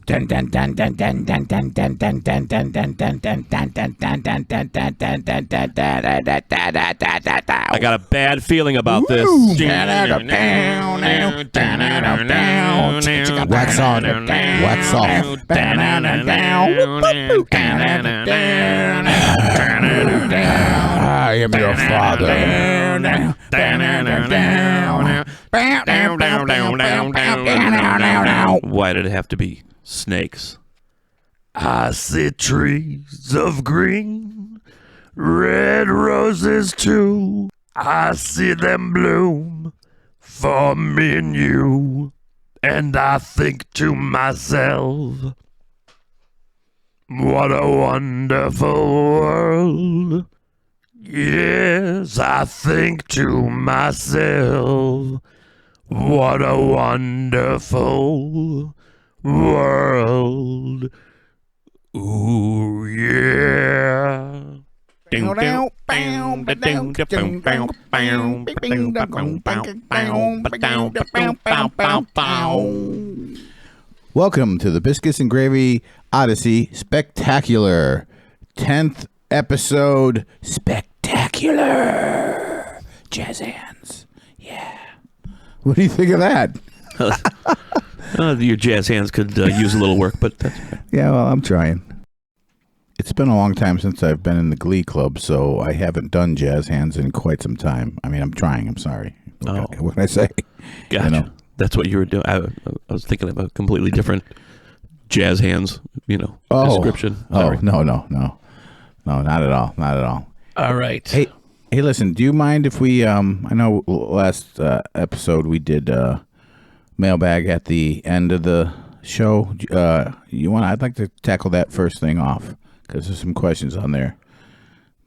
I got a bad feeling about this. Wax on. Wax off. I am your father. Why did it have to be snakes? I see trees of green, red roses too. I see them bloom for me and you. And I think to myself, what a wonderful world. Yes, I think to myself, what a wonderful world. Ooh, yeah. Welcome to the Biscuits and Gravy Odyssey Spectacular 10th episode. Spectacular jazz hands. Yeah. What do you think of that? Your jazz hands could use a little work, but that's okay. Yeah, well, I'm trying. It's been a long time since I've been in the Glee Club, so I haven't done jazz hands in quite some time. I mean, I'm trying. I'm sorry. What can I say? Gotcha. You know? That's what you were doing. I was thinking of a completely different jazz hands, description. Sorry. No, not at all. Not at all. All right. Hey, listen, do you mind if we, I know last episode we did mailbag at the end of the show. I'd like to tackle that first thing off because there's some questions on there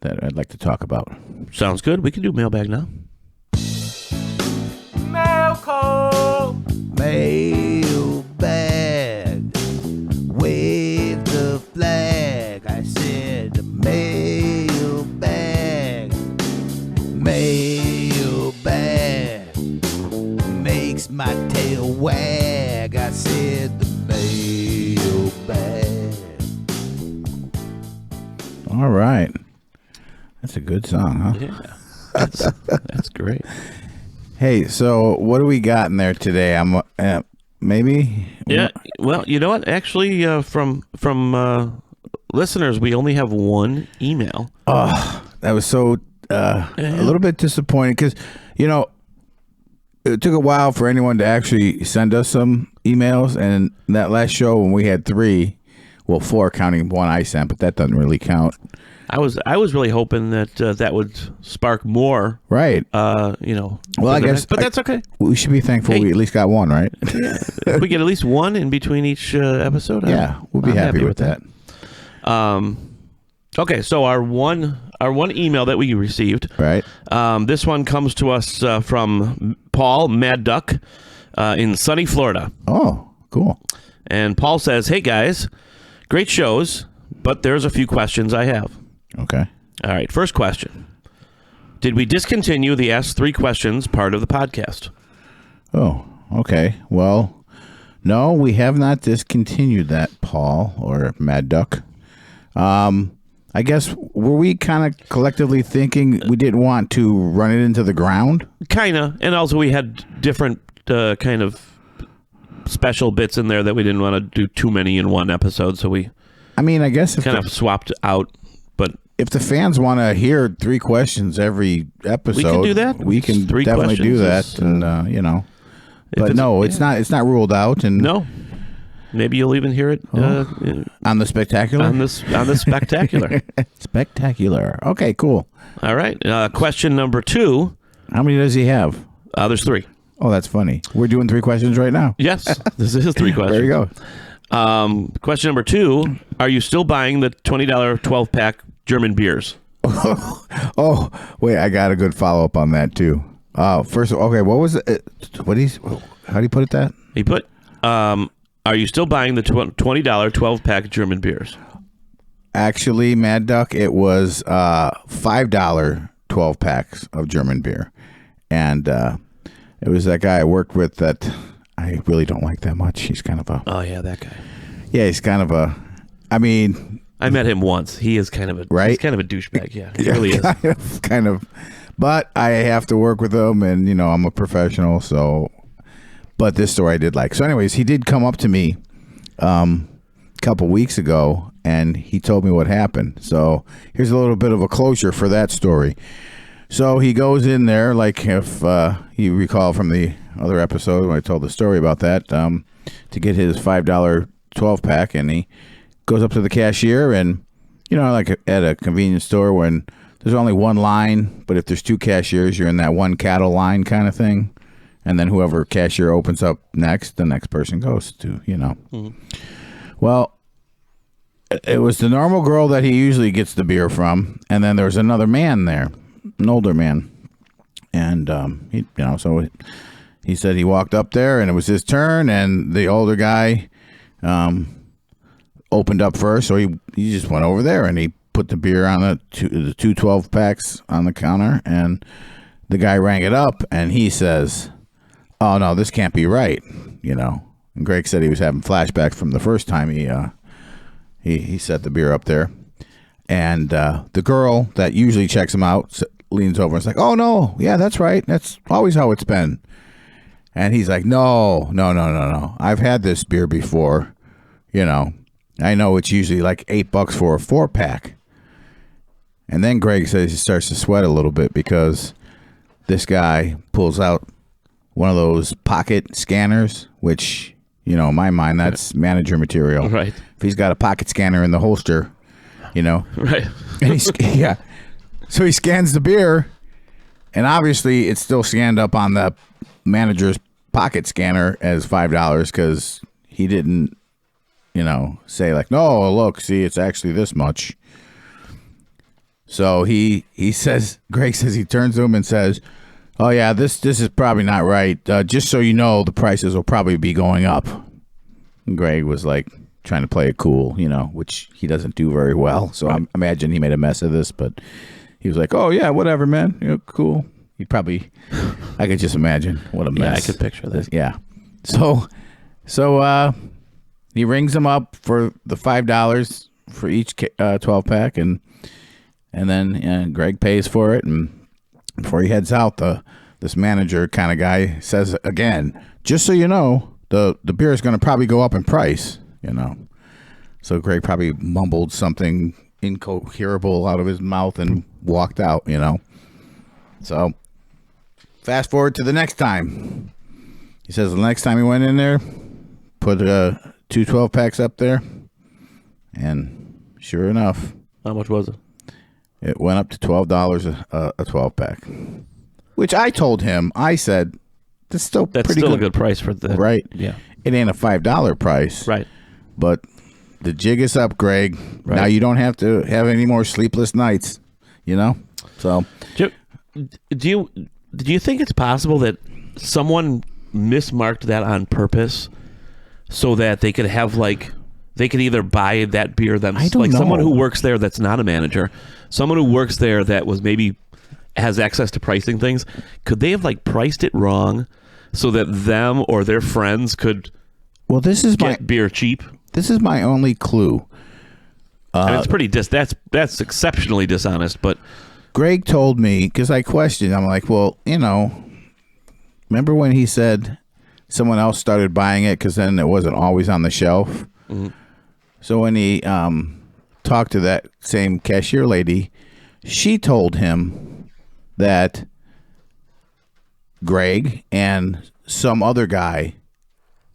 that I'd like to talk about. Sounds good. We can do mailbag now. Mailbag. Wave the flag. I said mailbag. Mailbag. Makes my tail wag. I said the mailbag. All right. That's a good song, huh? Yeah. That's great. Hey, so what do we got in there today? I'm maybe. Yeah. Well, you know what? Actually, from listeners, we only have one email. Oh, that was so a little bit disappointing because it took a while for anyone to actually send us some emails, and that last show when we had 3, well, 4 counting one I sent, but that doesn't really count. I was really hoping that that would spark more. Right. Well, I guess, but that's okay. We should be thankful we at least got one, right? Yeah. If we get at least one in between each episode, we'll be happy with that. Okay, so our one email that we received, right? This one comes to us from Paul Mad Duck in sunny Florida. Oh, cool. And Paul says, "Hey guys, great shows, but there's a few questions I have." Okay. All right. First question. Did we discontinue the Ask 3 Questions part of the podcast? Oh, okay. Well, no, we have not discontinued that, Paul, or Mad Duck. I guess, were we kind of collectively thinking we didn't want to run it into the ground? Kind of. And also we had different kind of special bits in there that we didn't want to do too many in one episode, so I guess if kind of swapped out. But if the fans want to hear 3 questions every episode, we can do that. We can definitely do that, and But no, it's not ruled out, and no. Maybe you'll even hear it on the Spectacular. On the Spectacular. Spectacular. Okay, cool. All right. Question number 2. How many does he have? There's 3. Oh, that's funny. We're doing 3 questions right now. Yes, this is 3 questions. There you go. Question number 2: are you still buying the $20 12-pack German beers? Oh, wait, I got a good follow-up on that too. First, okay, what was it? How do you put it that? He put, are you still buying the $20 12-pack German beers? Actually, Mad Duck, it was $5 12 packs of German beer. And it was that guy I worked with that I really don't like that much. He's kind of a... Oh, yeah, that guy. Yeah, he's kind of a. I mean, I met him once. He is kind of a Right? He's kind of a douchebag. Yeah, he really is. kind of. But I have to work with him, and I'm a professional. So, but this story I did like. So, anyways, he did come up to me a couple weeks ago, and he told me what happened. So here's a little bit of a closure for that story. So he goes in there, like if you recall from the other episode when I told the story about that, to get his $5 12-pack, and he goes up to the cashier, and like at a convenience store when there's only one line, but if there's two cashiers, you're in that one cattle line kind of thing, and then whoever cashier opens up next, the next person goes to, Mm-hmm. Well, it was the normal girl that he usually gets the beer from, and then there was another man there, an older man, and so he said he walked up there, and it was his turn, and the older guy opened up first, so he just went over there, and he put the beer on the two 12-packs on the counter, and the guy rang it up, and he says, "Oh no, this can't be right," And Greg said he was having flashbacks from the first time he set the beer up there, and the girl that usually checks him out leans over and is like, "Oh no, yeah, that's right. That's always how it's been." And he's like, "No. I've had this beer before. I know it's usually like $8 for a 4-pack." And then Greg says he starts to sweat a little bit because this guy pulls out one of those pocket scanners, which, in my mind, that's manager material. Right. If he's got a pocket scanner in the holster, Right. And yeah. So he scans the beer, and obviously it's still scanned up on the manager's pocket scanner as $5 because he didn't, say like, "No, look, see, it's actually this much." So he says, Greg says, he turns to him and says, "Oh yeah, this is probably not right. Just so you know, the prices will probably be going up." And Greg was like trying to play it cool, which he doesn't do very well. So I imagine he made a mess of this, but he was like, "Oh yeah, whatever, man. Cool." He probably, I could just imagine what a mess. Yeah, I could picture this. Yeah. So he rings him up for the $5 for each 12-pack, and then Greg pays for it, and before he heads out, this manager kind of guy says again, "Just so you know, the beer is going to probably go up in price." So Greg probably mumbled something incoherable out of his mouth and walked out. So fast forward to the next time. He says the next time he went in there, put two 12-packs up there, and sure enough, How much was it? it went up to $12 a 12-pack. Which I told him, I said, that's still That's pretty still good. a good price for the Right. Yeah. It ain't a $5 price. Right. But the jig is up, Greg. Right. Now you don't have to have any more sleepless nights, So Do you think it's possible that someone mismarked that on purpose so that they could have they could either buy that beer I don't know. someone who works there that's not a manager, someone who works there that was maybe has access to pricing things, could they have priced it wrong so that them or their friends could this is get beer cheap? This is my only clue. I mean, it's pretty that's exceptionally dishonest, but Greg told me, because I questioned, I'm like, well, remember when he said someone else started buying it because then it wasn't always on the shelf? Mm-hmm. So when he talked to that same cashier lady, she told him that Greg and some other guy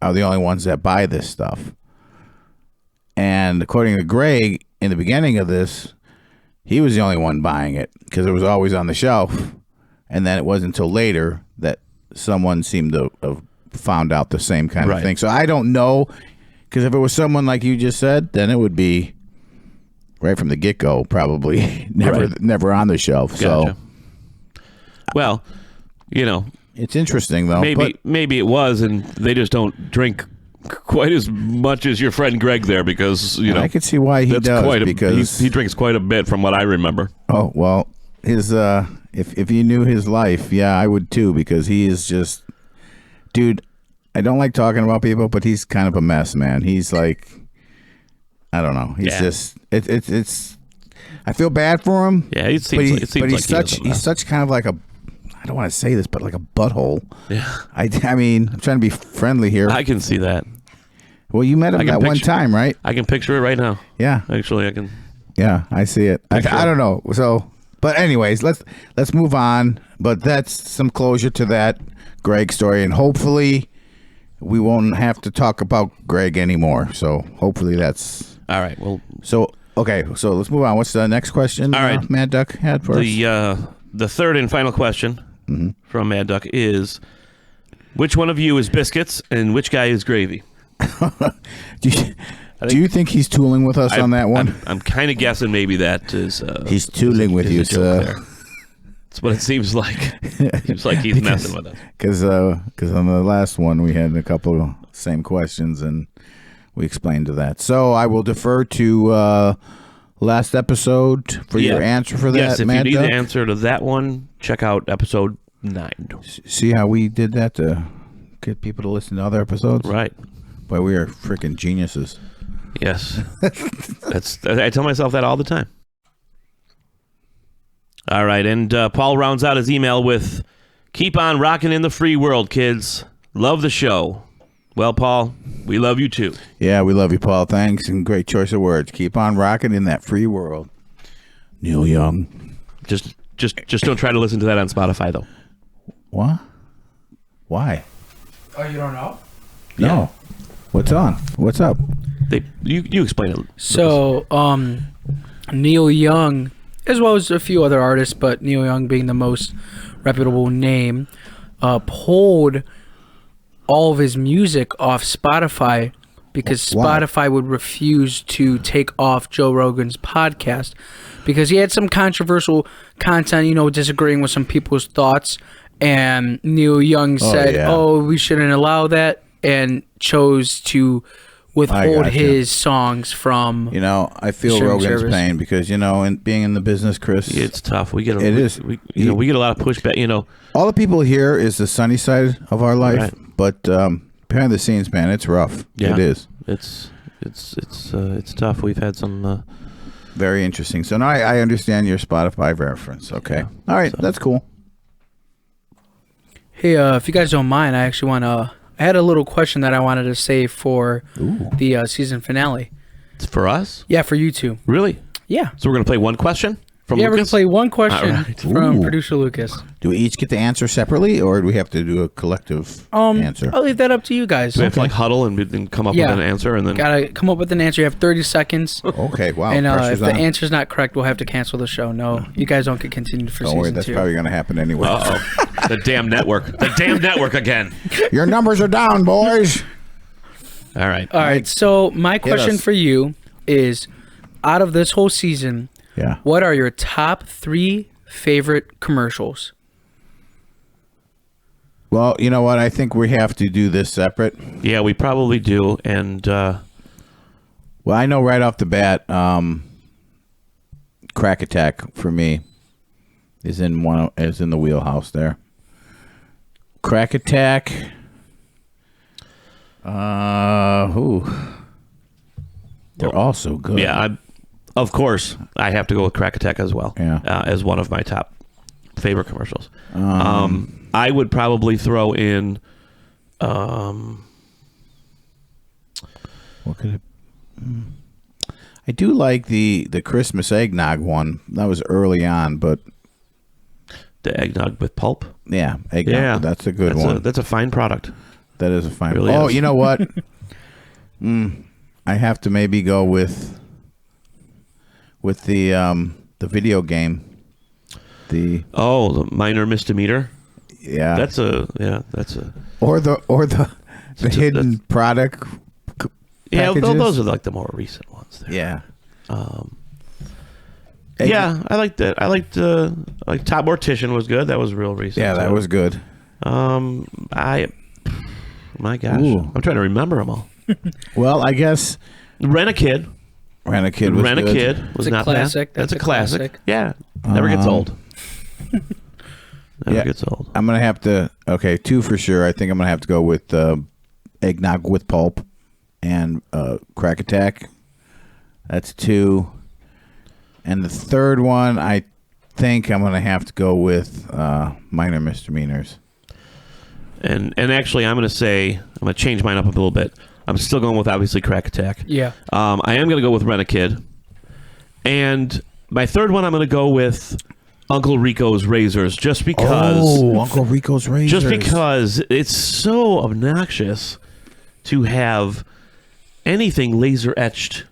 are the only ones that buy this stuff. And according to Greg, in the beginning of this, he was the only one buying it because it was always on the shelf. And then it wasn't until later that someone seemed to have found out the same kind of thing. So I don't know, because if it was someone like you just said, then it would be right from the get-go, probably never on the shelf. Gotcha. So, well, it's interesting though. Maybe it was, and they just don't drink quite as much as your friend Greg there, because I could see why he does, because he drinks quite a bit from what I remember. Oh well, his if you knew his life, yeah, I would too, because he is just, dude. I don't like talking about people, but he's kind of a mess, man. He's like, I don't know. He's Yeah. just it's. I feel bad for him. Yeah, it seems like he's such kind of like a. I don't want to say this, but like a butthole. Yeah. I mean, I'm trying to be friendly here. I can see that. Well, you met him that one time, right? I can picture it right now. Yeah. Actually, I can. Yeah, I see it. I don't know. So, but anyways, let's move on. But that's some closure to that Greg story, and hopefully we won't have to talk about Greg anymore. So hopefully that's all right. Well, so okay. So let's move on. What's the next question? All right, Mad Duck had for us? The third and final question from Mad Duck is: which one of you is Biscuits and which guy is Gravy? Do you think he's tooling with us on that one? I'm kind of guessing maybe that is. He's tooling with you, sir. That's what it seems like. It seems like he's messing with us. Because on the last one we had a couple of same questions and we explained to that. So I will defer to last episode for your answer for that. Yes, if Mad you need Duck. the answer to that one, check out episode 9. See how we did that to get people to listen to other episodes? Right. Boy, we are freaking geniuses. Yes. I tell myself that all the time. All right, and Paul rounds out his email with, keep on rocking in the free world, kids. Love the show. Well, Paul, we love you too. Yeah, we love you, Paul. Thanks, and great choice of words. Keep on rocking in that free world. Neil Young. Just don't try to listen to that on Spotify, though. What? Why? Oh, you don't know? No. Yeah. What's on? What's up? You explain it. So, Neil Young, as well as a few other artists, but Neil Young being the most reputable name, pulled all of his music off Spotify because Why? Spotify would refuse to take off Joe Rogan's podcast because he had some controversial content, disagreeing with some people's thoughts. And Neil Young said, we shouldn't allow that, and chose to withhold his songs from I feel Rogan's pain because in being in the business, Chris, It's tough. We get we get a lot of pushback. all the people here is the sunny side of our life, Right. but behind the scenes, man, it's rough. Yeah. It is It's tough. We've had some. very interesting. So now I understand your Spotify reference. Okay, all right, that's cool. Hey, if you guys don't mind, I actually want to. I had a little question that I wanted to save for the season finale. It's for us. Yeah, for you two. Really? Yeah. So we're gonna play one question from We're gonna Lucas? play one question All right. from producer Lucas. Do we each get to answer separately, or do we have to do a collective answer? I'll leave that up to you guys. Do we have to huddle and come up with an answer and then? Gotta come up with an answer. You have 30 seconds. Okay, wow. And if pressure's the on. answer's not correct, we'll have to cancel the show. No, you guys don't get continued for Don't season worry, that's 2. probably going to happen anyway. Uh-oh. The damn network. The damn network again. Your numbers are down, boys. All right. All right. So my question us. for you is, out of this whole season, Yeah. what are your top 3 favorite commercials? Well, you know what? I think we have to do this separate. Yeah, we probably do. And Well, I know right off the bat, Crack Attack for me is in the wheelhouse there. Crack Attack. They're all so good. yeah, of course, I have to go with Crack Attack as well. Yeah. As one of my top favorite commercials. I would probably throw in. What could it? I do like the Christmas eggnog one. That was early on, but The eggnog with pulp. yeah, eggnog. Yeah, That's a good one. That's a fine product. That is a fine. Really Oh, is. you know what? I have to maybe go with the video game. The Minor Misdemeanor. yeah. That's a or the hidden product. yeah. Packages. Those are like the more recent ones. There. Yeah. Yeah, I liked that. I liked Top Mortician was good. That was real recent. Yeah, that too. was good. My gosh, Ooh. I'm trying to remember them all. Well, I guess Rent-A-Kid. Rent-A-Kid was good. Rent-A-Kid was It's a not classic. bad. That's a That's a classic. classic. Yeah, never gets old. Never gets old. I'm gonna have to. Okay, 2 for sure. I think I'm gonna have to go with eggnog with pulp and Crack Attack. That's 2. And the third one, I think I'm going to have to go with minor misdemeanors. And actually, I'm going to change mine up a little bit. I'm still going with, obviously, Crack Attack. Yeah. I am going to go with Rent-A-Kid. And my third one, I'm going to go with Uncle Rico's Razors, just because... Oh, Uncle Rico's Razors. Just because it's so obnoxious to have anything laser etched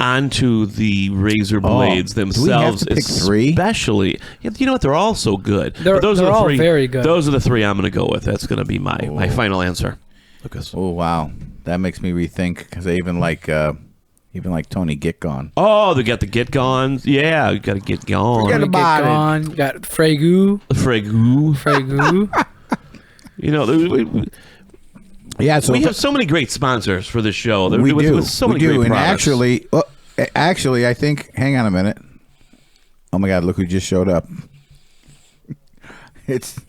onto the razor blades themselves. Do we have to pick 3? Especially, you know what? They're all so good. They're all very good. Those are the 3 I'm going to go with. That's going to be my final answer, Lucas. Oh wow, that makes me rethink because I even like Tony Get Gone. Oh, they got the Get Gone. Yeah, you got to get gone. Forget about Get Gone. You got Fregu. You know, yeah. So we have so many great sponsors for this show. We do. With so we many do. great And products. actually, I think. Hang on a minute. Oh my God! Look who just showed up. It's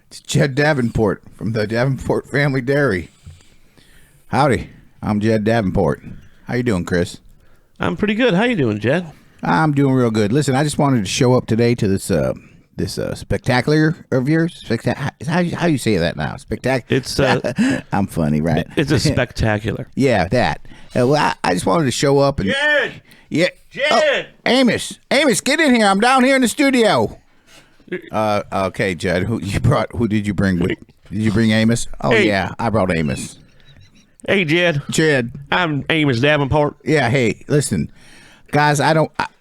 Jed Davenport from the Davenport Family Dairy. Howdy, I'm Jed Davenport. How you doing, Chris? I'm pretty good. How you doing, Jed? I'm doing real good. Listen, I just wanted to show up today to this spectacular of yours. How you say that now? Spectacular. It's I'm funny, right? It's a spectacular. Yeah, that. Well, I just wanted to show up and. Jed! Yeah. Jed! Oh, Amos, get in here. I'm down here in the studio. Okay, Jed. Who did you bring with? Did you bring Amos? Oh Hey. yeah, I brought Amos. Hey, Jed. Jed. I'm Amos Davenport. Yeah. Hey, listen, guys.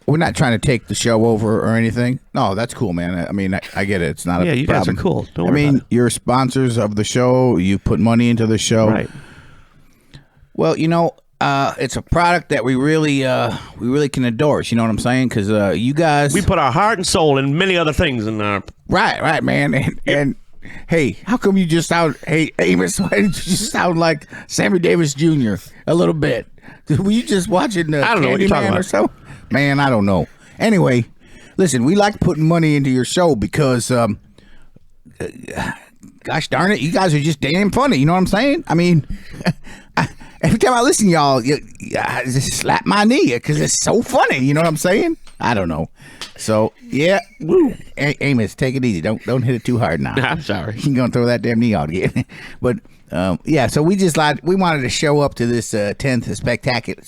We're not trying to take the show over or anything. No, that's cool, man. I mean, I get it. It's not a Yeah, you guys are cool. Don't worry about it. you're sponsors of the show. You put money into the show. Right. Well, it's a product that we really can endorse. You know what I'm saying? Because you guys, We put our heart and soul and many other things in our... right, man. And hey, how come you just sound? Hey, Amos, why did you just sound like Sammy Davis Jr. a little bit? Were you just watching I don't know what you're talking Candyman about. or so? Man, I don't know. Anyway, listen, we like putting money into your show because, gosh darn it, you guys are just damn funny. You know what I'm saying? I mean, every time I listen to y'all, I just slap my knee because it's so funny. You know what I'm saying? I don't know. So yeah, woo. Amos, take it easy. Don't hit it too hard now. I'm sorry. You're gonna throw that damn knee out again. But yeah, so we wanted to show up to this 10th spectacular.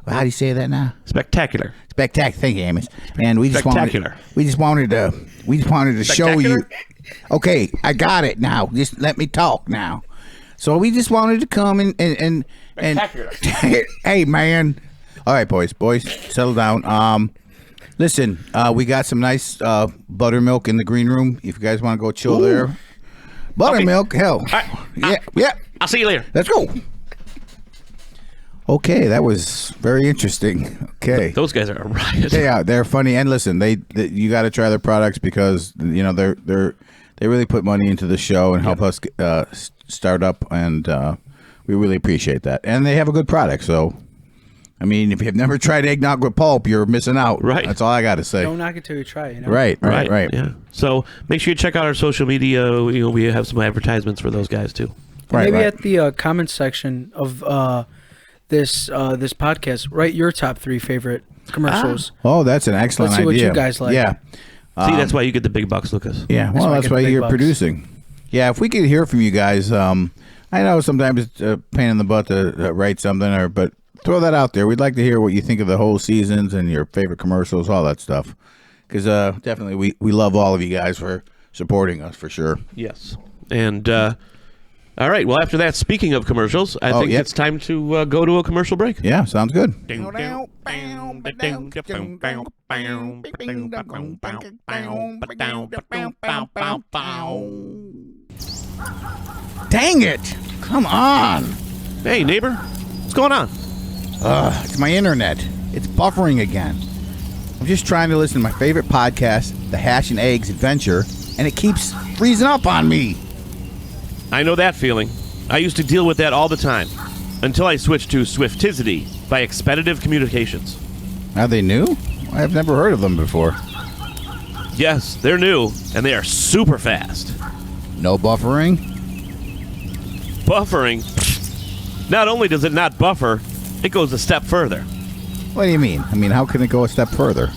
How do you say that now? Spectacular. Spectacular. Thank you, Amos. And we just Spectacular. wanted to show you. Okay, I got it now. Just let me talk now. So we just wanted to come and Spectacular. hey, man. All right, boys, settle down. Listen, we got some nice buttermilk in the green room. If you guys want to go chill there. Buttermilk, hell. Yeah. I'll see you later. Let's go. Okay, that was very interesting. Okay. Those guys are a riot. They are. They're funny. And listen, you got to try their products because they really put money into the show and help us start up, and we really appreciate that. And they have a good product. So, I mean, if you've never tried eggnog with pulp, you're missing out. Right. That's all I got to say. Don't knock it till you try it. Right. Yeah. So make sure you check out our social media. We have some advertisements for those guys too. Right. Maybe at the comment section of this podcast, write your top 3 favorite commercials. Oh, that's an excellent Let's see idea. what you guys like. Yeah. See, that's why you get the big bucks, Lucas. Yeah, well, why I that's get why the big you're bucks. producing. Yeah, if we could hear from you guys, I know sometimes it's a pain in the butt to write something, but throw that out there. We'd like to hear what you think of the whole seasons and your favorite commercials, all that stuff. Because definitely we love all of you guys for supporting us, for sure. Yes. And all right. Well, after that, speaking of commercials, I think it's time to go to a commercial break. Yeah, sounds good. Dang it! Come on! Hey, neighbor, what's going on? It's my internet. It's buffering again. I'm just trying to listen to my favorite podcast, The Hash and Eggs Adventure, and it keeps freezing up on me. I know that feeling. I used to deal with that all the time until I switched to Swifticity by Expeditive Communications. Are they new? I've never heard of them before. Yes, they're new, and they are super fast. No buffering? Buffering? Not only does it not buffer, it goes a step further. What do you mean? I mean, how can it go a step further?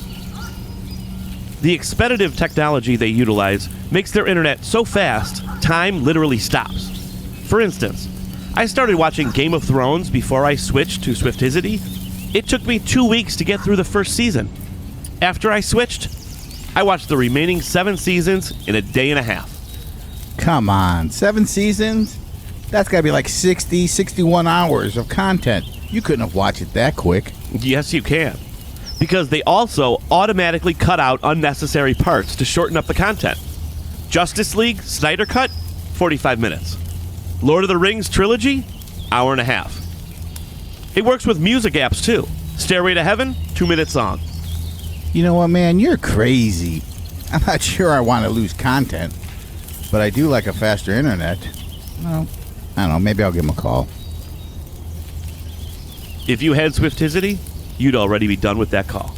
The expeditive technology they utilize makes their internet so fast, time literally stops. For instance, I started watching Game of Thrones before I switched to Swift-yssey. It took me 2 weeks to get through the first season. After I switched, I watched the remaining 7 seasons in a day and a half. Come on, 7 seasons? That's got to be like 60, 61 hours of content. You couldn't have watched it that quick. Yes, you can. Because they also automatically cut out unnecessary parts to shorten up the content. Justice League Snyder Cut, 45 minutes. Lord of the Rings Trilogy, hour and a half. It works with music apps too. Stairway to Heaven, 2-minute song. You know what, man? You're crazy. I'm not sure I want to lose content, but I do like a faster internet. Well, I don't know. Maybe I'll give him a call. If you had Swift-yssey, you'd already be done with that call.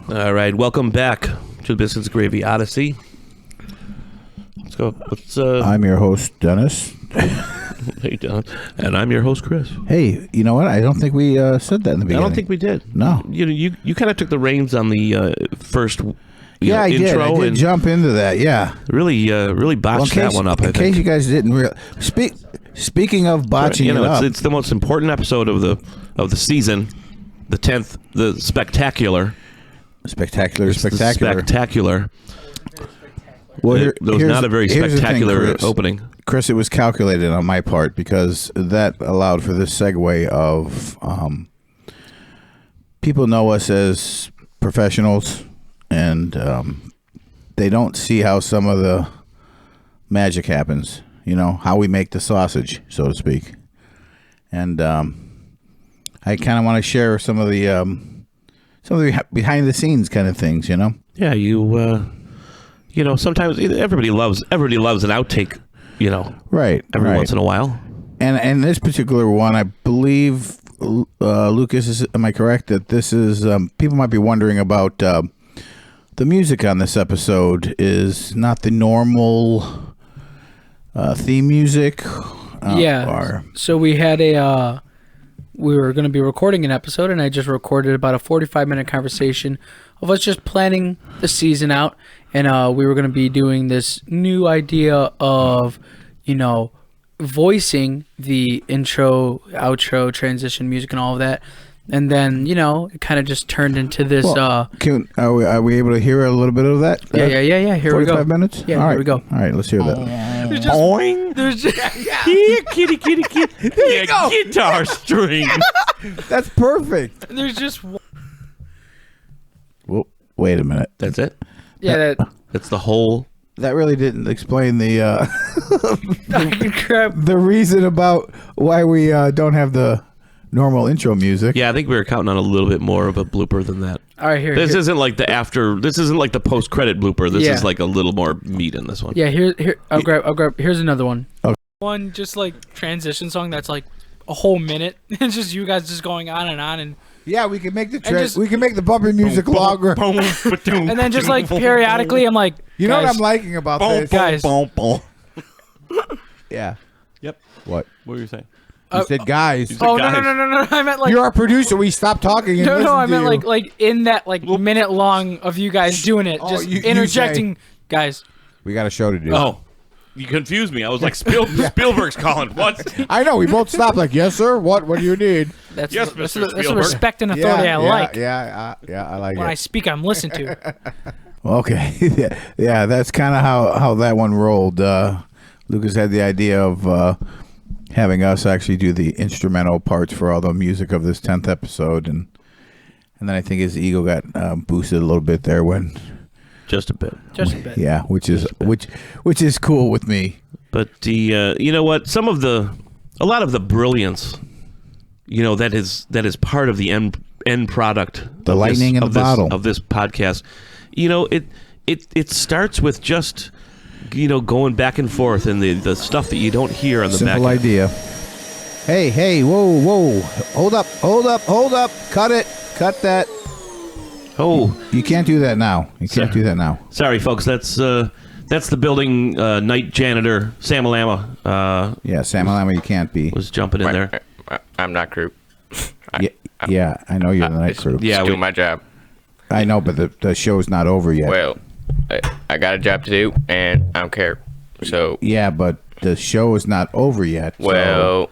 All right, welcome back to the Biscuits Gravy Odyssey. Let's go. I'm your host, Dennis. Hey, Don. And I'm your host, Chris. Hey, you know what? I don't think we said that in the beginning. I don't think we did. No. You kind of took the reins on the first I intro. I did and jump into that, yeah. Really botched that one up, I think. In case you guys didn't realize. Speaking of botching it up. It's the most important episode of the season, the 10th, the Spectacular. Spectacular. Well, it was not a very spectacular opening. Chris, it was calculated on my part because that allowed for this segue of people know us as professionals, and they don't see how some of the magic happens, how we make the sausage, so to speak. And I kind of want to share some of the behind the scenes kind of things, Yeah, sometimes everybody loves an outtake, right, every once in a while. And this particular one, I believe, Lucas, am I correct that this is people might be wondering about the music on this episode is not the normal theme music. So we had we were going to be recording an episode, and I just recorded about a 45-minute conversation of us just planning the season out, and we were going to be doing this new idea of, voicing the intro, outro, transition music, and all of that. And then, it kind of just turned into this. Are we able to hear a little bit of that? Yeah. Here we go. 45 minutes? Yeah, all right. Here we go. All right, let's hear that. There's just Kitty. Yeah, guitar string. That's perfect. There's just. Well, wait a minute. That's it? Yeah, that's the whole. That really didn't explain the crap. the reason about why we don't have the normal intro music. Yeah, I think we were counting on a little bit more of a blooper than that. All right, here. This isn't like This isn't like the post-credit blooper. This is like a little more meat in this one. Yeah, here. I'll grab. Here's another one. Okay. One just like transition song that's like a whole minute. It's just you guys just going on and. Yeah, we can make we can make the bumper music longer. And then just like periodically, I'm like, you know what I'm liking about this, guys. Yeah. Yep. What? What were you saying? You said guys. Oh guys. no! I meant like You're our producer. We stopped talking. And no. I listened to meant you. like in that like minute long of you guys doing it, just you interjecting, guys. We got a show to do. Oh, you confused me. I was like, Spielberg's calling. What? I know. We both stopped. Like, yes, sir. What do you need? That's Yes, that's Mr. the Spielberg. respect and authority I like. Yeah, I like When I it. speak, I'm listened to. Okay. yeah, that's kind of how that one rolled. Lucas had the idea of having us actually do the instrumental parts for all the music of this 10th episode, and then I think his ego got boosted a little bit there when. Just a bit. Just a bit. Yeah, which is cool with me. But the you know what? A lot of the brilliance, that is part of the end product. The lightning in the bottle of this podcast. It starts with just going back and forth and the stuff that you don't hear on the back. Simple idea. Hey, whoa, hold up, cut that. Oh, You can't do that now. You can't do that now. sorry, folks. That's That's the building night janitor, Samalama. Yeah, Samalama, you can't be. Was jumping in there. I'm not crew. Yeah, I know you're the night crew. Yeah, doing my job. I know, but the show's not over yet. Well, I got a job to do, and I don't care. So Yeah, but the show is not over yet. so- well,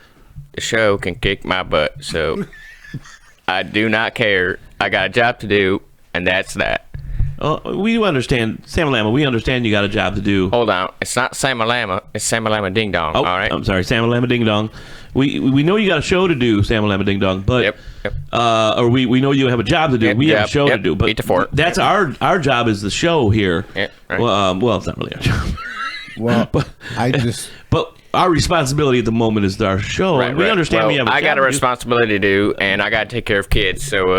the show can kick my butt. So I do not care. I got a job to do, and that's that. We do understand, Samalama. We understand you got a job to do. Hold on, it's not Samalama. It's Samalama Ding Dong. Oh, all right. I'm sorry, Samalama Ding Dong. We know you got a show to do, Samalama Ding Dong, but Yep. or we know you have a job to do. Yep, we have a yep, show to yep. do, but 8 to 4. that's our job is the show here. Yeah, right. Well, it's not really our job. Well, But our responsibility at the moment is our show. Right, and we right. understand Well, we have. I got a job to do. responsibility to do, and I got to take care of kids. So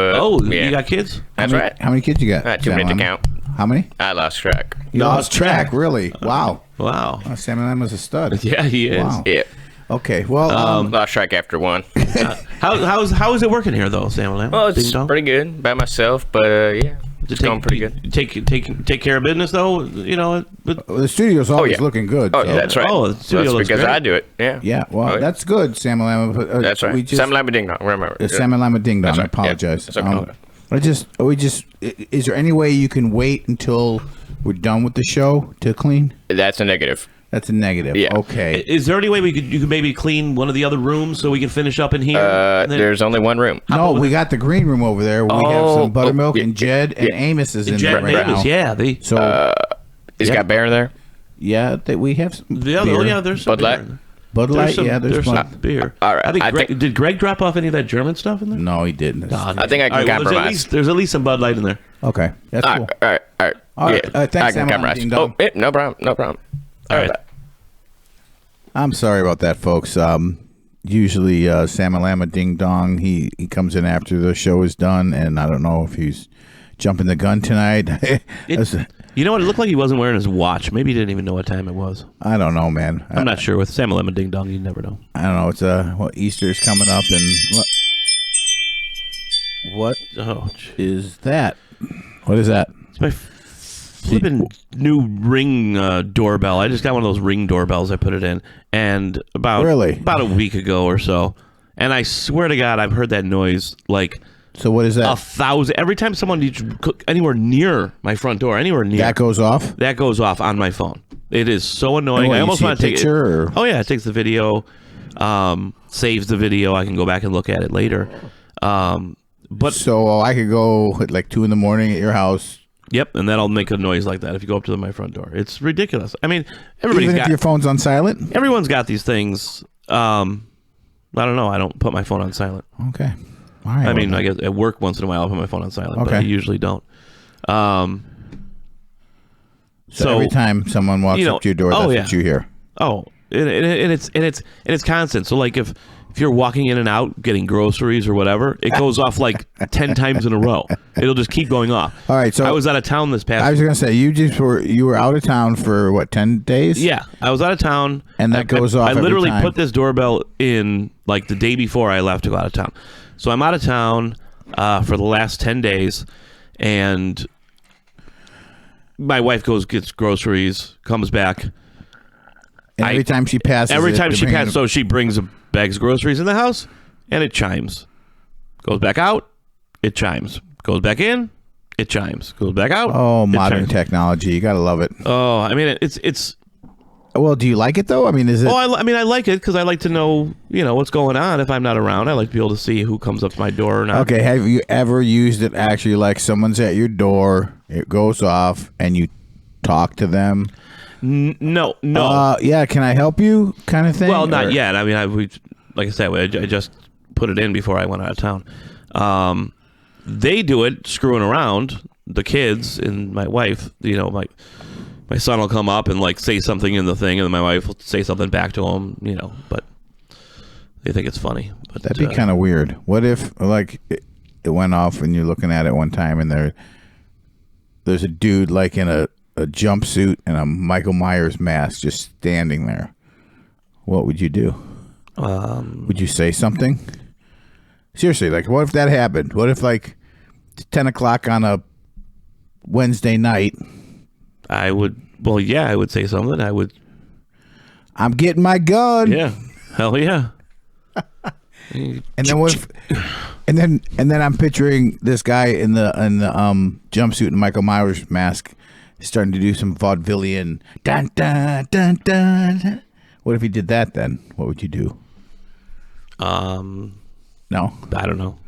yeah. You got kids? That's right. How many kids you got? Too many to Samalama? count. How many? I lost track. You lost track, really? Wow. Wow. Samalama's a stud. Yeah, he is. Wow. Yeah. Okay, well, Lost track after one. How is it working here though, Samalama? Well, it's Ding dong? pretty good by myself, but yeah, it's going pretty good. Take care of business though, you know. But the studio's always yeah. looking good. Oh, so- yeah, that's right. Oh, the studio That's looks because great. I do it. Yeah. Yeah, well, Oh, yeah. that's good, Samalama. But, That's right. We just, Samalama Ding Dong. Remember. Samalama Ding Dong. That's I right. apologize. Yeah, that's okay. Is there any way you can wait until we're done with the show to clean? That's a negative. That's a negative. Yeah. Okay. is there any way you could maybe clean one of the other rooms so we can finish up in here? And then- There's only one room. No, we got the green room over there. We have some buttermilk, and Jed and Amos is in Jet there right Davis, now. yeah, they. So, He's got bear there. yeah, we have some Yeah, beer. oh yeah, there's some Bud Light? beer in there. Bud Light, Some, yeah, there's some Bud. beer. All right, I I think think- did Greg drop off any of that German stuff in there? No, he didn't. I think I can All right, well, compromise. there's at least some Bud Light in there. Okay, that's All cool. right. All right. All right, Yeah, thanks, I can Samalama compromise. Ding Dong. Oh, yeah, no problem. No problem. All right. I'm sorry about that, folks. Usually, Samalama Ding Dong, he comes in after the show is done, and I don't know if he's jumping the gun tonight. You know what? It looked like he wasn't wearing his watch. Maybe he didn't even know what time it was. I don't know, man. I'm not sure. With Samalama Ding Dong, you never know. I don't know. It's Easter's coming up, and what Oh, is that? What is that? it's my flipping new Ring doorbell. I just got one of those Ring doorbells. I put it in, and about a week ago or so. And I swear to God, I've heard that noise like So what is that? 1,000 every time someone needs to cook anywhere near my front door, anywhere near That goes off. that goes off on my phone. It is so annoying. What, I you almost see a want to take picture, it. or- Oh yeah, it takes the video, saves the video. I can go back and look at it later. But So I could go at like 2 a.m. at your house, yep, and that'll make a noise like that if you go up to my front door. It's ridiculous. I mean, everybody's even if got your phone's on silent. everyone's got these things. I don't know. I don't put my phone on silent. Okay. All right. I mean, I guess at work once in a while I'll put my phone on silent, but Okay. I usually don't. so every time someone walks up to your door, that's what you hear. Oh, and it's constant. So like if you're walking in and out getting groceries or whatever, it goes off like 10 times in a row. It'll just keep going off. All right, so I was out of town this past. I was gonna say you were out of town for what, 10 days? Yeah, I was out of town, And that goes off I every literally time. put this doorbell in like the day before I left to go out of town. So I'm out of town for the last 10 days, and my wife gets groceries, comes back. And every time she passes, So she brings bags of groceries in the house, and it chimes. Goes back out, it chimes. Goes back in, it chimes. Goes back out. Oh, it modern chimes. technology! You gotta love it. Oh, I mean, it's. Well, do you like it though? I mean, is it? Oh, I mean, I like it because I like to know, what's going on if I'm not around. I like to be able to see who comes up to my door or not. Okay, have you ever used it actually like someone's at your door, it goes off, and you talk to them? No. Yeah, can I help you kind of thing? Well, not Or- yet. I mean, like I said, I just put it in before I went out of town. They do it screwing around, the kids and my wife. My son will come up and like say something in the thing, and then my wife will say something back to him. But they think it's funny. But That'd be kind of weird. What if like it went off and you're looking at it one time and there's a dude like in a jumpsuit and a Michael Myers mask just standing there? What would you do? Would you say something? Seriously, like what if that happened? What if like 10 o'clock on a Wednesday night I would. Well, yeah, I would say something. I would. I'm getting my gun. Yeah. Hell yeah. And then what? And then I'm picturing this guy in the jumpsuit and Michael Myers mask starting to do some vaudevillian dun dun dun dun. What if he did that then? What would you do? No, I don't know.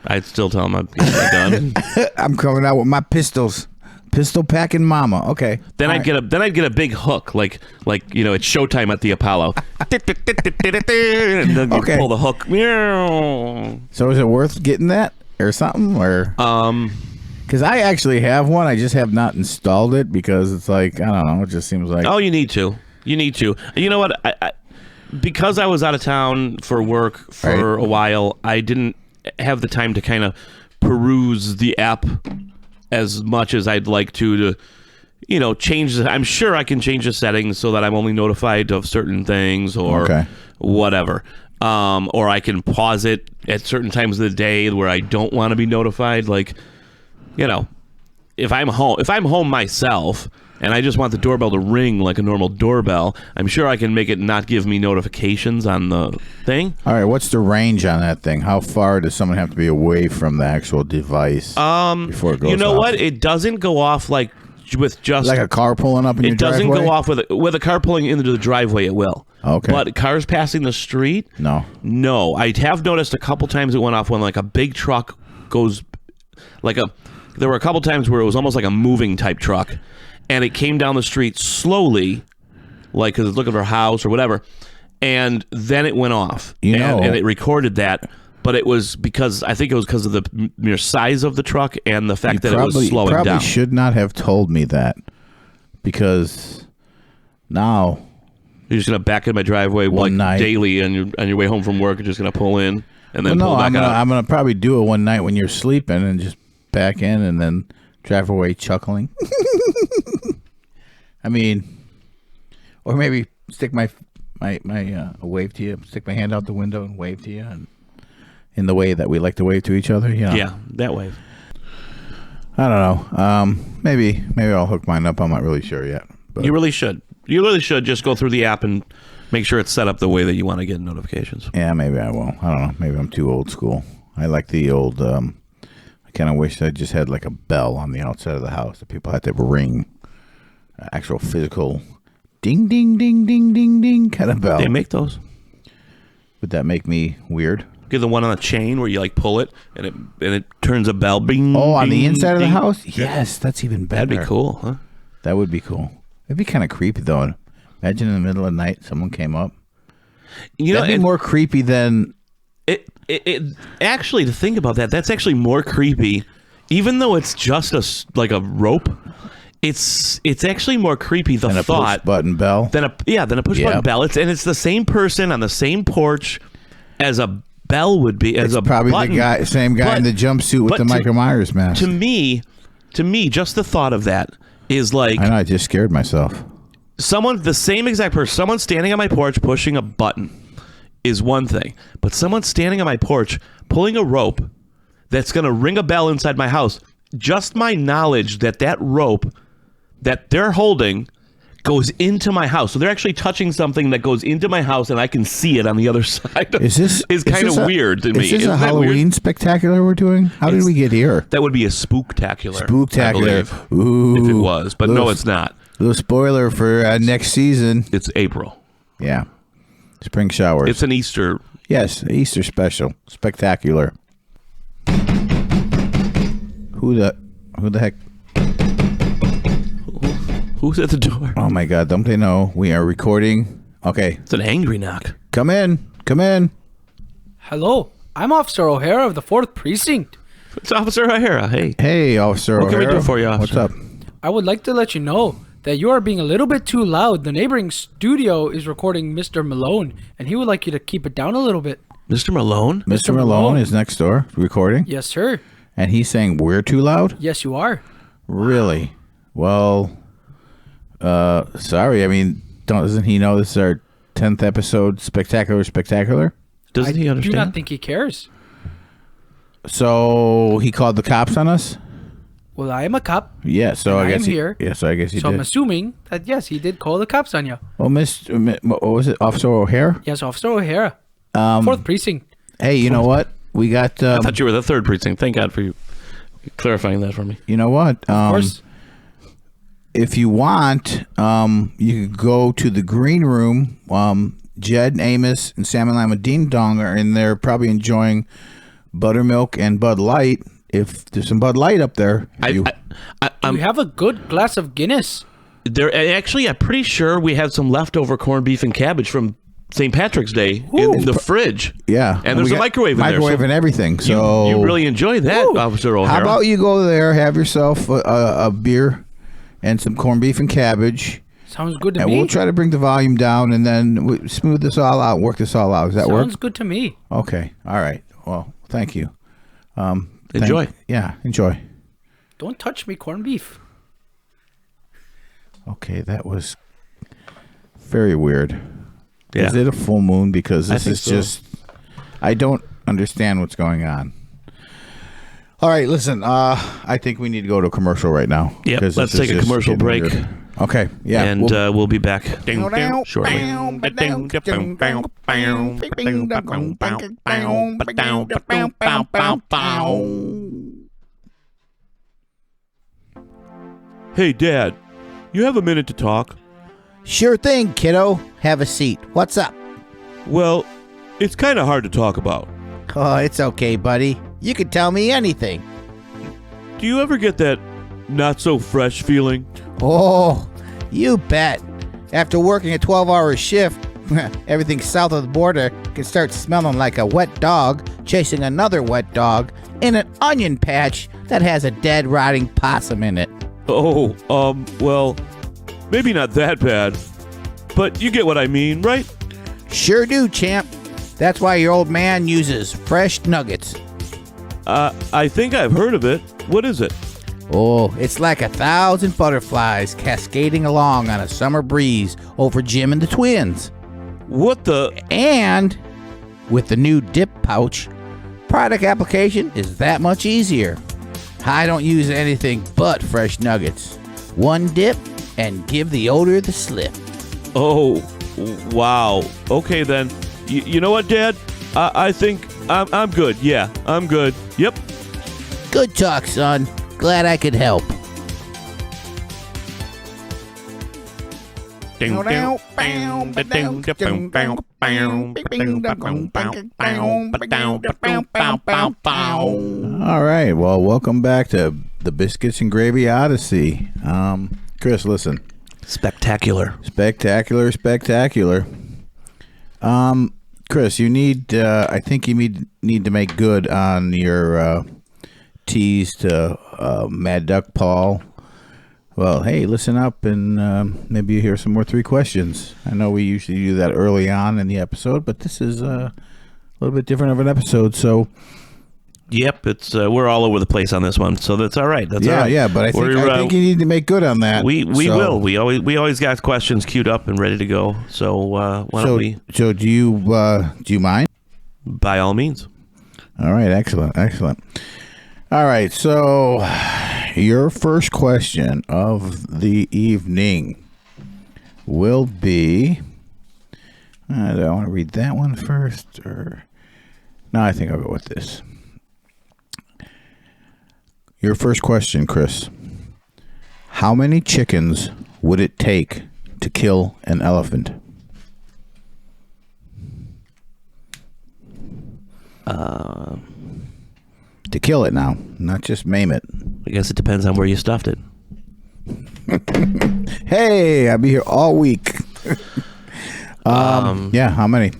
I'd still tell him I'm getting my gun. I'm coming out with my pistols. Pistol packing mama. Okay. Then I'd get a big hook, like it's showtime at the Apollo. And then you pull the hook. So is it worth getting that or something or? Because I actually have one. I just have not installed it because it's like I don't know. It just seems like you need to. You need to. You know what? I because I was out of town for work for a while, I didn't have the time to kind of peruse the app as much as I'd like to change. I'm sure I can change the settings so that I'm only notified of certain things or whatever. Or I can pause it at certain times of the day where I don't want to be notified. Like, if I'm home myself and I just want the doorbell to ring like a normal doorbell, I'm sure I can make it not give me notifications on the thing. All right, what's the range on that thing? How far does someone have to be away from the actual device before it goes off? You know what? It doesn't go off like with just... Like a car pulling up in your driveway? It doesn't go off with a car pulling into the driveway, it will. Okay. But cars passing the street? No. No. I have noticed a couple times it went off when like a big truck goes... There were a couple times where it was almost like a moving type truck. And it came down the street slowly, like because it's looking for a house or whatever, and then it went off. And it recorded that, but it was because of the mere size of the truck and the fact that it was slowing down. You probably should not have told me that, because now you're just gonna back in my driveway one night daily, and on your way home from work, you're just gonna pull in and then pull back out. I'm gonna probably do it one night when you're sleeping and just back in and then drive away chuckling. I mean, or maybe stick my wave to you, stick my hand out the window and wave to you, and in the way that we like to wave to each other. Yeah, that wave. I don't know. Maybe I'll hook mine up. I'm not really sure yet. But You really should. You really should just go through the app and make sure it's set up the way that you want to get notifications. Yeah, maybe I will. I don't know. Maybe I'm too old school. I like the old. I kind of wish I just had like a bell on the outside of the house that people had to ring. Actual physical ding ding ding ding ding ding kind of bell. They make those. Would that make me weird? Get the one on a chain where you like pull it and it turns a bell. Bing. Oh, on the bing, inside of the ding. house? Yes, that's even better. That'd be cool, huh? That would be cool. It'd be kind of creepy though. Imagine in the middle of the night someone came up. That'd be more creepy than it. Actually, to think about that, that's actually more creepy. Even though it's just a rope. It's actually more creepy than a thought push button bell. Than a push button bell. It's the same person on the same porch as a bell would be. As it's probably the same guy in the jumpsuit with the Michael Myers mask. To me, just the thought of that is like I know. I just scared myself. The same exact person, someone standing on my porch pushing a button is one thing, but someone standing on my porch pulling a rope that's going to ring a bell inside my house. Just my knowledge that rope that they're holding goes into my house. So they're actually touching something that goes into my house and I can see it on the other side. Is kind of weird to me. Is this a Halloween spectacular we're doing? How did we get here? That would be a spooktacular. Ooh, if it was. But no, it's not. Little spoiler for next season. It's April. Yeah. Spring showers. It's an Easter. Yes, Easter special. Spectacular. Who the heck? Who's at the door? Oh my God! Don't they know we are recording? Okay. It's an angry knock. Come in. Hello, I'm Officer O'Hara of the 4th Precinct. It's Officer O'Hara. Hey, Officer O'Hara. What can we do for you, Officer? What's up? I would like to let you know that you are being a little bit too loud. The neighboring studio is recording Mr. Malone, and he would like you to keep it down a little bit. Mr. Malone? Mr. Malone is next door recording? Yes, sir. And he's saying we're too loud? Yes, you are. Really? Well, sorry. I mean, doesn't he know this is our 10th episode, Spectacular? Doesn't he understand? I do not think he cares. So he called the cops on us? Well, I am a cop. Yeah, so And I guess am here. Yeah, so I guess he So I'm did. assuming that, yes, he did call the cops on you. Well, what was it, Officer O'Hare? Yes, Officer O'Hara. 4th Precinct. Hey, you know what? We got. I thought you were the 3rd precinct. Thank God for you clarifying that for me. You know what? Of course. If you want, you could go to the green room. Jed, Amos, and Sam and Lima Ding Dong are in there, probably enjoying buttermilk and Bud Light. If there's some Bud Light up there, We have a good glass of Guinness. Actually, I'm pretty sure we have some leftover corned beef and cabbage from St. Patrick's Day in the fridge. yeah, And there's we a got microwave in there. microwave So and everything. So you really enjoy that, Officer O'Hara. how about you go there, have yourself a beer and some corned beef and cabbage, Sounds good to and me. we'll try to bring the volume down, and then we smooth this all out, work this all out. Does that Sounds work? good to me. Okay. All right. Well, thank you. Enjoy. Enjoy. Don't touch me, corned beef. Okay, that was very weird. Yeah. Is it a full moon? Because this think is so. just, I don't understand what's going on. All right, listen, I think we need to go to a commercial right now. Yep, 'cause let's this is take a just commercial getting break. weird. Okay, yeah. And we'll be back shortly. Hey, Dad, you have a minute to talk? Sure thing, kiddo. Have a seat. What's up? Well, it's kind of hard to talk about. Oh, it's okay, buddy. You can tell me anything. Do you ever get that not so fresh feeling? Oh, you bet. After working a 12-hour shift, everything south of the border can start smelling like a wet dog chasing another wet dog in an onion patch that has a dead, rotting possum in it. Oh, well, maybe not that bad. But you get what I mean, right? Sure do, champ. That's why your old man uses fresh nuggets. I think I've heard of it. What is it? Oh, it's like 1,000 butterflies cascading along on a summer breeze over Jim and the twins. What the? And with the new dip pouch, product application is that much easier. I don't use anything but fresh nuggets. One dip and give the odor the slip. Oh, wow. Okay, then. You know what, Dad? I think I'm good. Yeah, I'm good. Yep. Good talk, son. Glad I could help. All right. Well, welcome back to the Biscuits and Gravy Odyssey. Chris, listen. Spectacular. Spectacular. Chris, you need. I think you need to make good on your tease to Mad Duck Paul. Well, hey, listen up, and maybe you hear some more 3 questions. I know we usually do that early on in the episode, but this is a little bit different of an episode. So, Yep, it's we're all over the place on this one, so that's all right. That's all right. yeah, but I think you need to make good on that. We will. We always got questions queued up and ready to go. So why don't we? So do you mind? By all means. All right, excellent. All right, so your first question of the evening will be. Do I want to read that one first, or no? I think I'll go with this. Your first question, Chris. How many chickens would it take to kill an elephant? To kill it now, not just maim it. I guess it depends on where you stuffed it. Hey, I'll be here all week. Yeah, how many?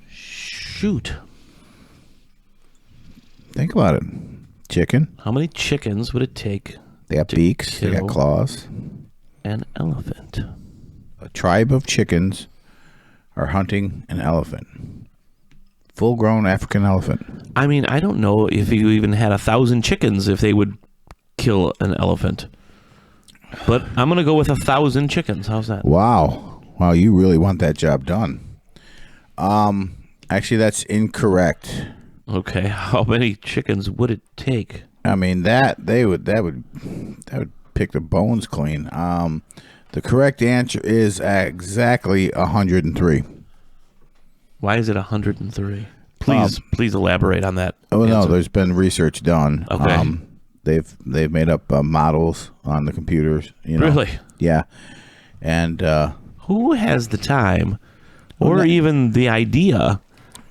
Shoot. Think about it. Chicken. How many chickens would it take They got to beaks. They got kill claws. an elephant? A tribe of chickens are hunting an elephant. Full-grown African elephant. I mean, I don't know if you even had 1,000 chickens if they would kill an elephant. But I'm going to go with 1,000 chickens. How's that? Wow, you really want that job done. Actually, that's incorrect. Okay, how many chickens would it take I mean that would pick the bones clean. The correct answer is exactly 103. Why is it 103? Please elaborate on that. Oh no, answer. there's been research done. Okay. They've made up models on the computers. You know? Really? Yeah. And who has the time, or even the idea?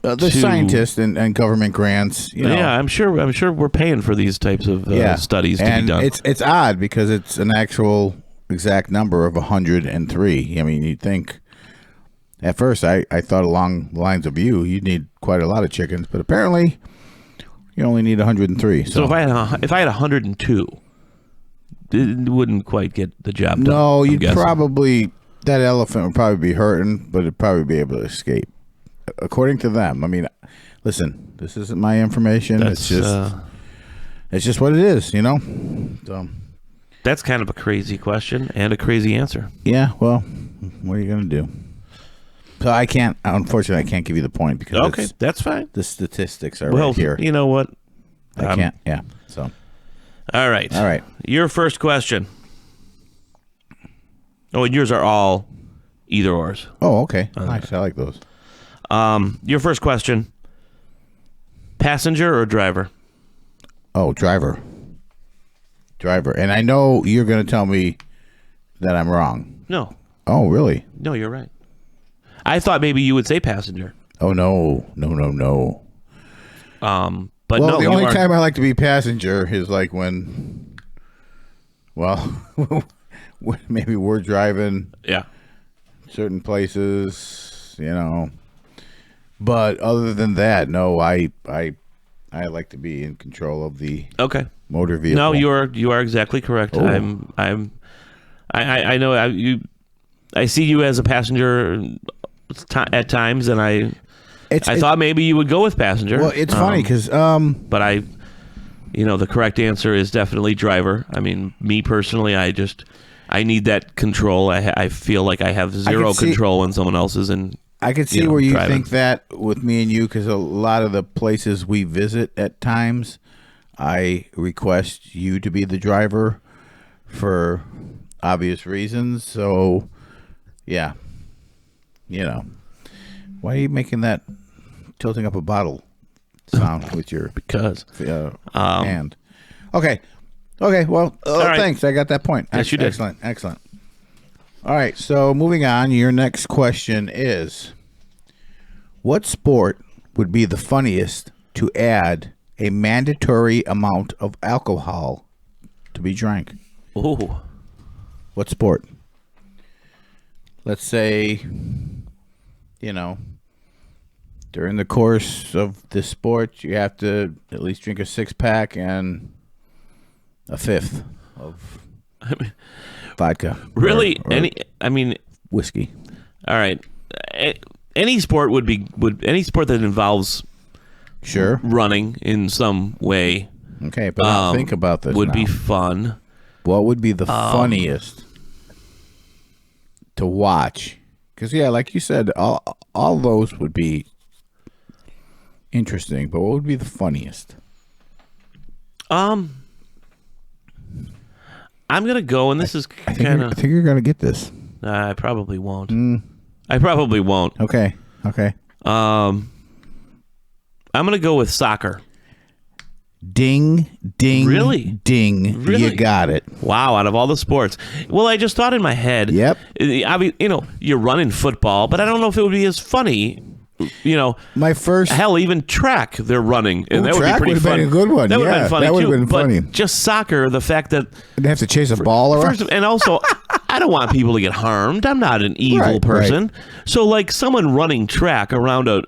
the scientists and government grants. You know, Yeah, I'm sure we're paying for these types of studies to and be done. It's odd because it's an actual exact number of 103. I mean, you'd think. At first, I thought along the lines of you'd need quite a lot of chickens, but apparently you only need 103. So if I had 102, it wouldn't quite get the job done. No, I'm you'd guessing. probably that elephant would probably be hurting, but it'd probably be able to escape, according to them. I mean, listen, this isn't my information. That's, it's just what it is, you know. So that's kind of a crazy question and a crazy answer. yeah, well, what are you gonna do? So unfortunately, I can't give you the point because Okay, that's fine. the statistics are Well, right here. you know what? I can't. Yeah. So All right. all right. Your first question. Oh, and yours are all either ors. Oh, okay. Nice. I like those. Your first question. Passenger or driver? Oh, driver. And I know you're going to tell me that I'm wrong. No. Oh, really? No, you're right. I thought maybe you would say passenger. Oh, no. But Well, no, the you only are- time I like to be passenger is like when, well, when maybe we're driving Yeah. certain places, you know. But other than that, no, I like to be in control of the Okay. motor vehicle. No, you are exactly correct. Oh. I know I see you as a passenger at times, and I thought maybe you would go with passenger. Well, it's funny because but the correct answer is definitely driver. I mean, me personally, I need that control. I feel like I have zero control when someone else is in. I could see where you driving. think that with me and you, because a lot of the places we visit at times, I request you to be the driver for obvious reasons. So, yeah, why are you making that tilting up a bottle sound with your Because hand? Okay. Well, right. thanks. I got that point. Yes, you did. Excellent. All right, so moving on, your next question is, what sport would be the funniest to add a mandatory amount of alcohol to be drank? Oh, What sport? Let's say, during the course of this sport, you have to at least drink a 6-pack and a fifth of vodka. really? or whiskey. All right. Any sport any sport that involves Sure. running in some way Okay, but now think about this. would now. be fun. What would be the funniest to watch? Because like you said, all those would be interesting. But what would be the funniest? I'm gonna go, and this is I kind of. think you're gonna get this. I probably won't. I probably won't. Okay. I'm gonna go with soccer. Ding, ding, Really? ding. Really? You got it. Wow, out of all the sports. Well, I just thought in my head. Yep. You're running football, but I don't know if it would be as funny. My first. Hell, even track they're running, and Ooh, that would be track pretty would've fun. been a good one. That would have Yeah, been funny that would've too. been but funny. just soccer, the fact that They have to chase a ball around. and also, I don't want people to get harmed. I'm not an evil Right, person. So, like someone running track around a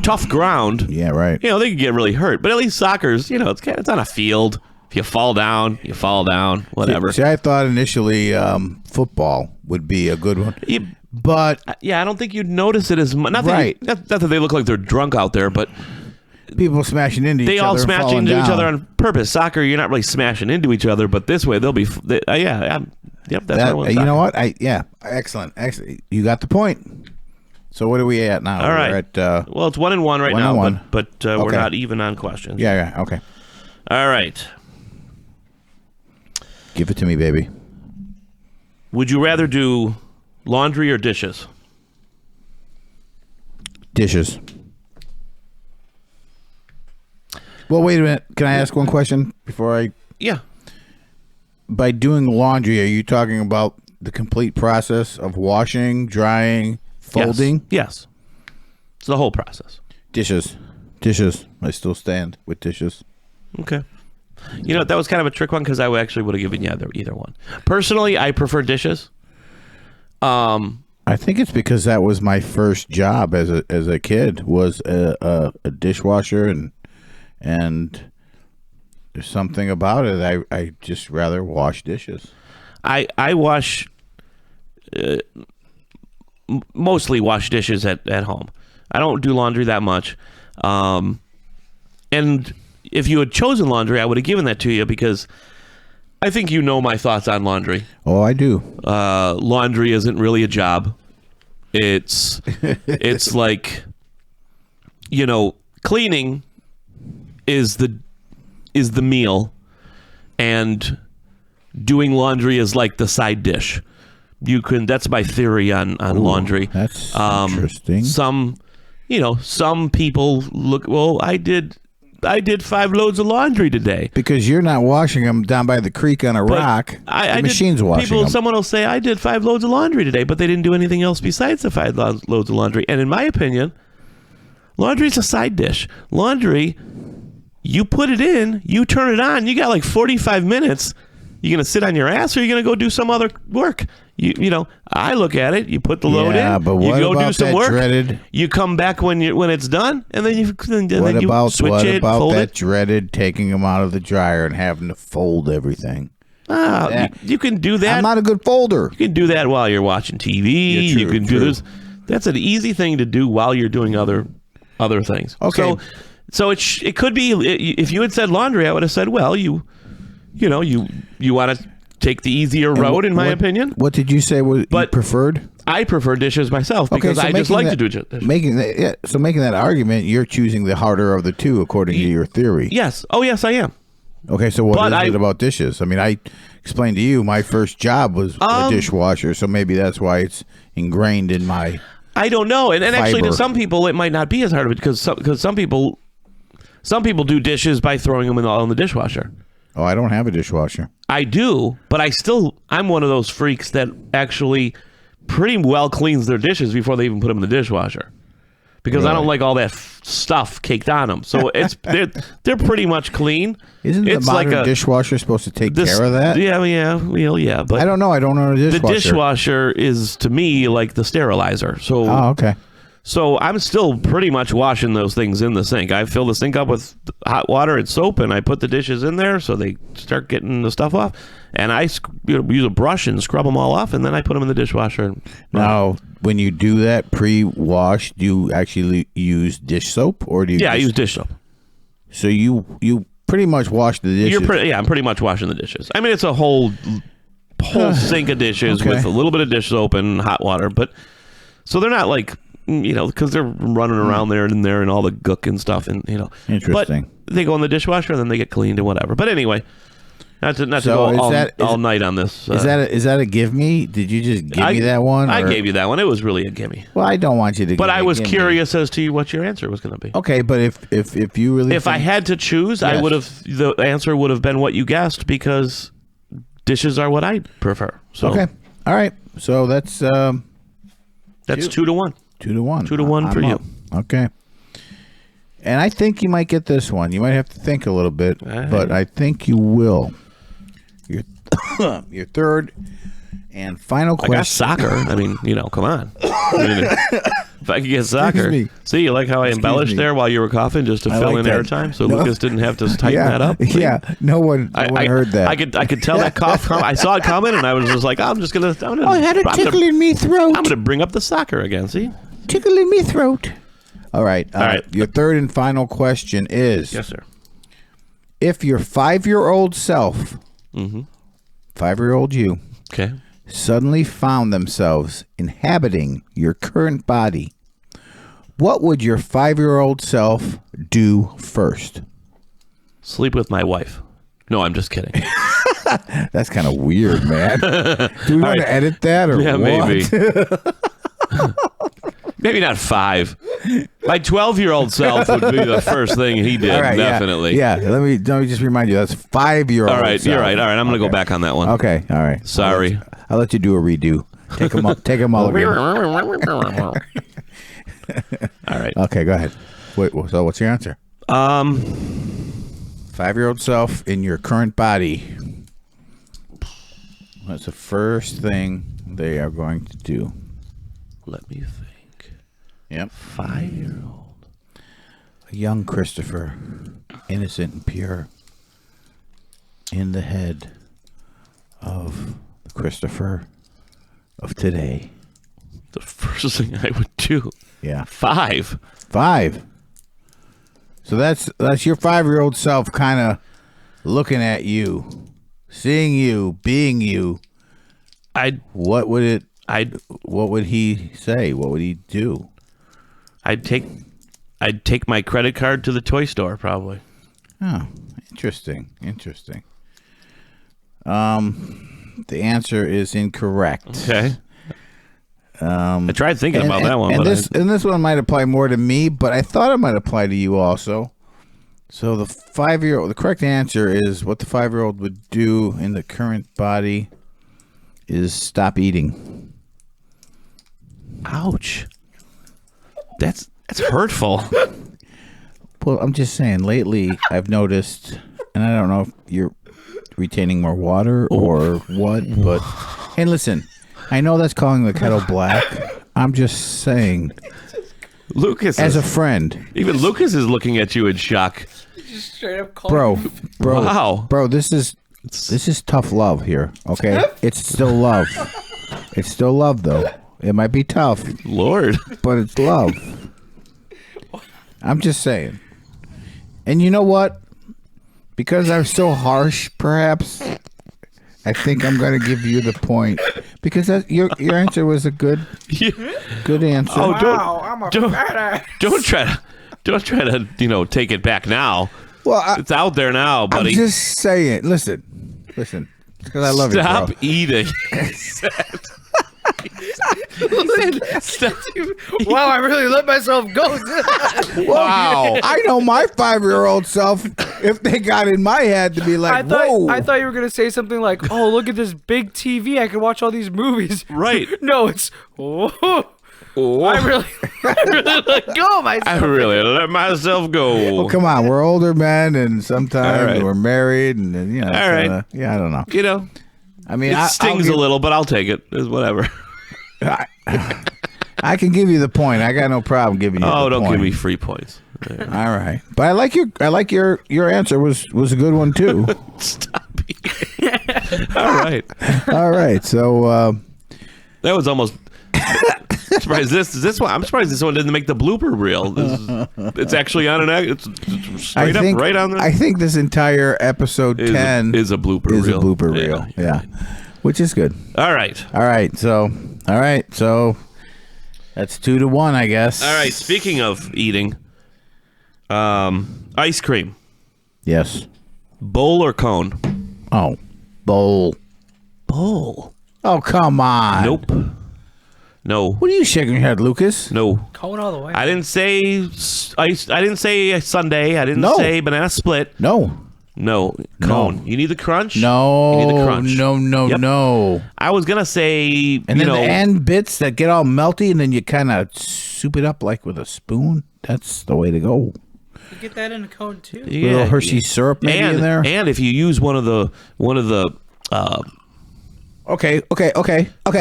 tough ground. Yeah, right. They could get really hurt. But at least soccer's, it's on a field. If you fall down, whatever. See, I thought initially football would be a good one, but Yeah, I don't think you'd notice it as much. Not Right. that they look like they're drunk out there, but people smashing into each other. they all and smash falling into each down. other on purpose. Soccer, you're not really smashing into each other, but this way they'll be. Yep, that's what I want. You know what? Excellent. You got the point. So what are we at now? All right. We're at, Well, it's 1-1 right 1 now, and 1. but we're Okay. not even on questions. yeah, okay. All right. Give it to me, baby. Would you rather do laundry or dishes? Dishes. Well, wait a minute. Can I ask one question before I... Yeah. By doing laundry, are you talking about the complete process of washing, drying, folding? Yes. It's the whole process. Dishes. Dishes. I still stand with dishes. Okay. You know, that was kind of a trick one because I actually would have given you either one. Personally, I prefer dishes. I think it's because that was my first job as a kid, was a dishwasher, and there's something about it. I just rather wash dishes. I wash mostly wash dishes at home. I don't do laundry that much. And if you had chosen laundry, I would have given that to you because I think you know my thoughts on laundry. Oh, I do. Laundry isn't really a job. It's like, you know, cleaning is the meal, and doing laundry is like the side dish. That's my theory on laundry. That's interesting. Some people look, well, I did 5 loads of laundry today. Because you're not washing them down by the creek on a rock. The machine's washing them. Someone will say, I did 5 loads of laundry today, but they didn't do anything else besides the 5 loads of laundry. And in my opinion, laundry is a side dish. Laundry, you put it in, you turn it on, you got like 45 minutes. You going to sit on your ass, or you going to go do some other work? You know, I look at it. You put the load in. But you what go about do some that work. Dreaded, you come back when it's done, and then you switch it, what fold that it. dreaded taking them out of the dryer and having to fold everything? You can do that. I'm not a good folder. You can do that while you're watching TV. Yeah, true, you can do this. That's an easy thing to do while you're doing other things. Okay. So it could be, if you had said laundry, I would have said, well, you want to take the easier road, in my opinion. What did you say you preferred? I prefer dishes myself because I just like to do dishes. Making that argument, you're choosing the harder of the two, according to your theory. Yes. Oh, yes, I am. Okay, so what is it about dishes? I mean, I explained to you my first job was a dishwasher, so maybe that's why it's ingrained in my. I don't know, and actually, to fiber. some people, it might not be as hard of it because some people do dishes by throwing them in the dishwasher. Oh, I don't have a dishwasher. I do, but I'm one of those freaks that actually pretty well cleans their dishes before they even put them in the dishwasher, because I don't like all that stuff caked on them. So they're pretty much clean. Isn't the modern dishwasher supposed to take care of that? Yeah. But I don't know. I don't know a dishwasher. The dishwasher is, to me, like the sterilizer. So okay. So I'm still pretty much washing those things in the sink. I fill the sink up with hot water and soap, and I put the dishes in there so they start getting the stuff off. And I use a brush and scrub them all off, and then I put them in the dishwasher. Now, when you do that pre-wash, do you actually use dish soap, or do you? Yeah, I use dish soap. So you pretty much wash the dishes. I'm pretty much washing the dishes. I mean, it's a whole sink of dishes with a little bit of dish soap and hot water, but so they're not like. Because they're running around there and all the gook and stuff, and Interesting. But they go in the dishwasher and then they get cleaned and whatever. But anyway, not to go all night on this. Is that a give me? Did you just give me that one? I gave you that one. It was really a gimme. Well, I don't want you to. But I was curious as to what your answer was going to be. Okay, but if you really, I had to choose, yes. The answer would have been what you guessed, because dishes are what I prefer. So okay, all right. So that's 2-1. 2-1. 2-1 for you. Okay. And I think you might get this one. You might have to think a little bit, but I think you will. Your third and final question. I got soccer. I mean, come on. If I could get soccer. See, you like how I embellished there while you were coughing just to fill in airtime, so Lucas didn't have to tighten that up? Yeah, no one heard that. I could tell that cough. I saw it coming, and I was just like, I'm gonna. I had a tickle in me throat. I'm gonna bring up the soccer again. See, tickle in me throat. All right. Your third and final question is: yes, sir. If your 5-year-old self, 5-year-old you, okay, suddenly found themselves inhabiting your current body, What would your 5-year-old self do first? Sleep with my wife. No, I'm just kidding. That's kind of weird, man. Do we want to edit that or Yeah, what? maybe. Maybe not 5. My 12-year-old self would be the first thing he did, All right, definitely. Yeah. Let me just remind you. That's 5-year-old. All right, self. you're right. All right, I'm going to go back on that one. Okay. All right. Sorry. I'll let you do a redo. Take them all again. All right. Okay, go ahead. Wait. So, what's your answer? 5-year-old self in your current body. What's the first thing they are going to do? Let me think. Yep. 5-year-old. A young Christopher, innocent and pure, in the head of the Christopher of today. The first thing I would do. Yeah. 5. 5. So that's your 5-year-old self kind of looking at you, seeing you, being you. What would he say? What would he do? I'd take my credit card to the toy store, probably. Oh, interesting. The answer is incorrect. Okay. I tried thinking about that one. And but this one might apply more to me, but I thought it might apply to you also. So the 5-year-old, the correct answer is what the 5-year-old would do in the current body is stop eating. Ouch. That's hurtful. Well, I'm just saying, lately I've noticed, and I don't know if you're retaining more water or what, but, and listen, I know that's calling the kettle black. I'm just saying, Lucas, as a friend. even Lucas is looking at you in shock. Just straight up call Bro, Wow. Bro, this is tough love here, okay? It's still love. It's still love, though. It might be tough, Lord. but it's love. I'm just saying. And you know what? Because I'm so harsh, perhaps, I think I'm going to give you the point. Because your answer was a good answer. Oh, Wow, I'm a fat ass. don't try to take it back now. Well, It's out there now, buddy. I'm just saying. Listen. Because I love Stop you, bro. eating. Wow, I really let myself go. Wow. I know my 5-year-old self, if they got in my head to be like, whoa. I thought you were gonna say something like, "Oh, look at this big TV! I can watch all these movies." Right. No, it's I really let go of myself. I really let myself go. Well, come on. We're older men, and sometimes All right. we're married, and you know. All right. Yeah, I don't know. You know, I mean, it stings a little, but I'll take it. It's whatever. I can give you the point. I got no problem giving you. Oh, the don't point. give me free points. All right, but I like your answer was a good one too. Stop eating. All right. So That was almost. I'm surprised this one. I'm surprised this one didn't make the blooper reel. It's actually on it's straight up right on there. I think this entire episode 10 is a blooper is reel. a blooper reel. Yeah, which is good. All right. All right. So that's 2-1, I guess. All right. Speaking of eating, ice cream, Yes. bowl or cone? Oh, bowl. Bowl. Oh, come on. Nope. No. What are you shaking your head, Lucas? No. Cone all the way. I didn't say ice. I didn't say sundae. I didn't No. say banana split. No. No. Cone. You need the crunch. No. You need the crunch. No. Yep. No. I was gonna say. And then the end bits that get all melty, and then you kind of soup it up like with a spoon. That's the way to go. You get that in a cone too. Little Hershey syrup maybe and, in there. And if you use one of the Okay. you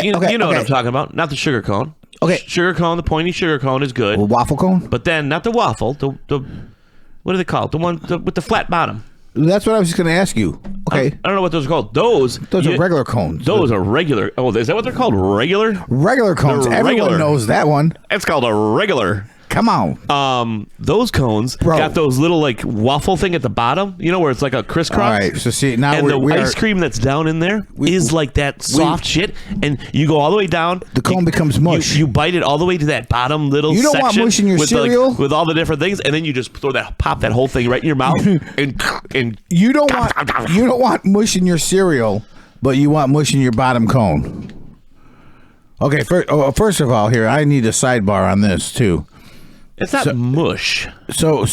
know what I'm talking about, not the sugar cone. Okay. Sugar cone, the pointy sugar cone is good. A waffle cone? But then not the waffle, the what do they call it? The one with the flat bottom. That's what I was just going to ask you. Okay. I don't know what those are called. Those Those are regular cones. Those are regular. Oh, is that what they're called? Regular? Regular cones. They're Everyone regular. knows that one. It's called a regular. Come on. Those cones Bro. got those little like waffle thing at the bottom, where it's like a crisscross. All right, so see, now and the we ice cream that's down in there is like that soft shit, and you go all the way down. The cone becomes mush. You bite it all the way to that bottom little You don't want section mush in your with cereal? with all the different things, and then you just pop that whole thing right in your mouth, and You don't want mush in your cereal, but you want mush in your bottom cone. Okay, first of all, here I need a sidebar on this too. it's not mush. So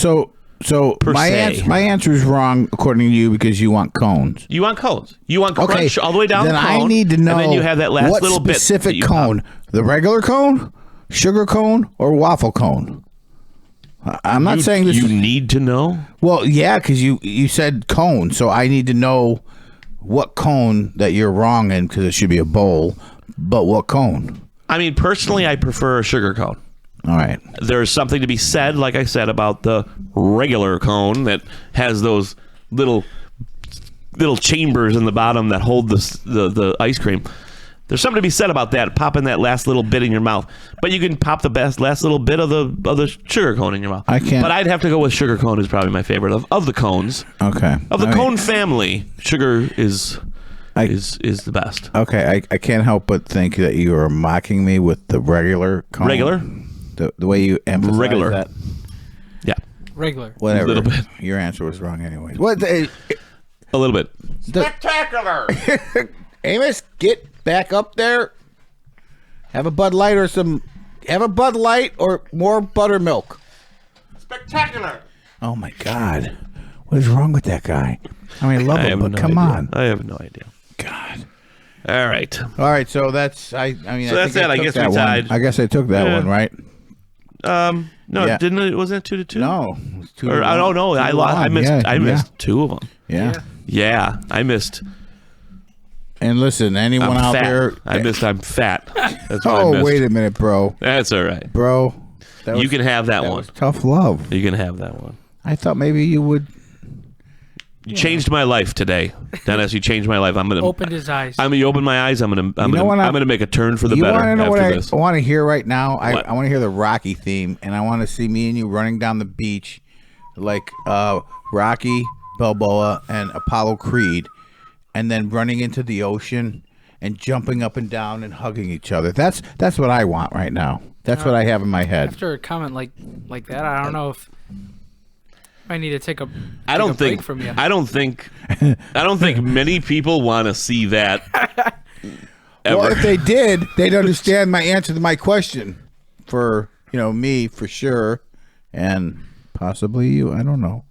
my se. my answer is wrong according to you because you want cones. You want cones. You want Okay, crunch all the way down then the cone. I need to know and then you have that last what little bit. specific that you cone: pop. the regular cone, sugar cone, or waffle cone. I'm not saying this. You is, need to know. well, yeah, because you said cone, so I need to know what cone that you're wrong in because it should be a bowl. But what cone? I mean, personally, I prefer a sugar cone. All right. There's something to be said, like I said, about the regular cone that has those little chambers in the bottom that hold the ice cream. There's something to be said about that, popping that last little bit in your mouth. But you can pop the last little bit of the sugar cone in your mouth. I can't. But I'd have to go with sugar cone is probably my favorite of the cones. Okay. Of the All right. cone family, sugar is the best. Okay, I can't help but think that you are mocking me with the regular cone. Regular? The way you emphasize Regular. that. Yeah, Regular. Whatever. Little bit. Your answer was wrong anyway. What? a little bit. Spectacular. Amos, get back up there. Have a Bud Light or more buttermilk. Spectacular. Oh my God. What is wrong with that guy? I mean, I love I him, have but no come idea. on. I have no idea. God. All right. All right, so that's I mean So that's think it. I took guess that we one. tied. I guess I took that Yeah. one, right? No, Yeah. didn't it? Wasn't it 2-2? No. It was 2 to Or I 1. don't know. 2 to I lost. I 1. missed. Yeah, I missed 2 of them. Yeah. Yeah, I missed. And listen, anyone I'm out fat. there I missed. I'm fat. That's what I Oh, missed. wait a minute, bro. That's all right. Bro. That You was- can have that one. was tough love. You can have that one. I thought maybe you would. You changed my life today, Dennis. You changed my life. I'm gonna Opened his eyes. You opened my eyes. I'm gonna make a turn for the You better want to know after what this. I want to hear right now? What? I want to hear the Rocky theme, and I want to see me and you running down the beach like Rocky Balboa and Apollo Creed, and then running into the ocean and jumping up and down and hugging each other. That's what I want right now. That's what I have in my head. After a comment like that, I don't know if I need to take a. I don't break think. from you. I don't think. I don't think many people want to see that. Ever. Well, if they did, they'd understand my answer to my question. For me for sure, and possibly you. I don't know.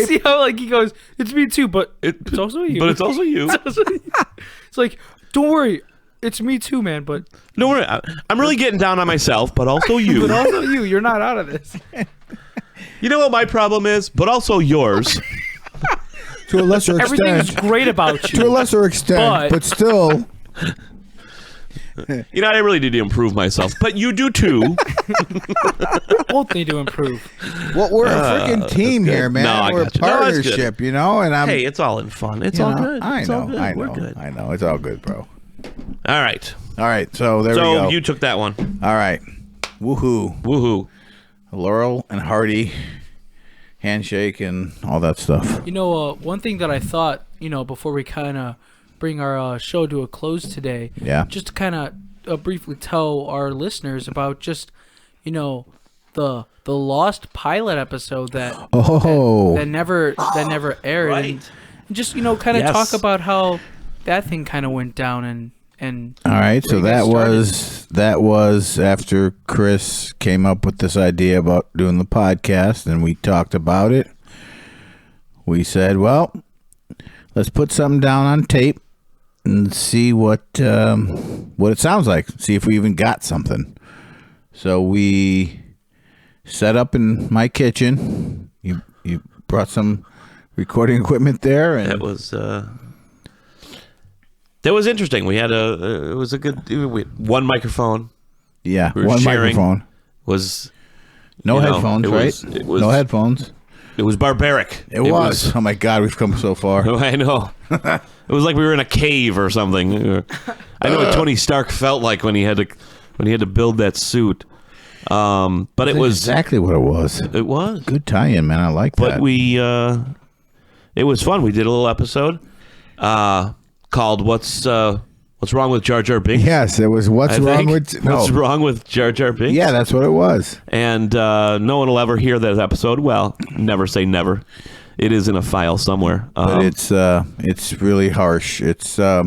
See how he goes. It's me too, but it's also you. But it's also you. It's like, don't worry, it's me too, man. But Don't worry. I'm really getting down on myself, but also you. but also you. You're not out of this. You know what my problem is? But also yours. To a lesser Everything is extent. great about you. To a lesser extent, but still. You know, I really need to improve myself, but you do too. Both need to improve. Well, we're a freaking team good. here, man. No, I we're a got you. No, that's good. partnership, and I'm. Hey, it's all in fun. It's you all know, good. I It's know. all good. I We're know. good. I know. It's all good, bro. All right. All right. So there we So go. you took that one. All right. Woohoo. Woohoo. Laurel and Hardy, handshake and all that stuff. One thing that I thought, before we kind of bring our show to a close today, Yeah. just to kind of briefly tell our listeners about just, the lost pilot episode that that never aired, and just kind of Yes. talk about how that thing kind of went down and All right. So where you guys that was after Chris came up with this idea about doing the podcast, and we talked about it. We said, well, let's put something down on tape and see what it sounds like. See if we even got something. So we set up in my kitchen. You brought some recording equipment there, and That was interesting. We had one microphone. yeah, we were one sharing. microphone. Was No you know, headphones, it right? was- it was- no headphones. It was barbaric. It was. Oh my God, we've come so far. I know. It was like we were in a cave or something. I know what Tony Stark felt like when he had to when he had to build that suit. But it was exactly what it was. It was Good tie-in, man. I like that. But we, it was fun. We did a little episode called "What's Wrong with Jar Jar Binks?" Yes, it was What's Wrong with Jar Jar Binks? Yeah, that's what it was. And no one will ever hear that episode. Well, never say never. It is in a file somewhere. But it's really harsh. It's I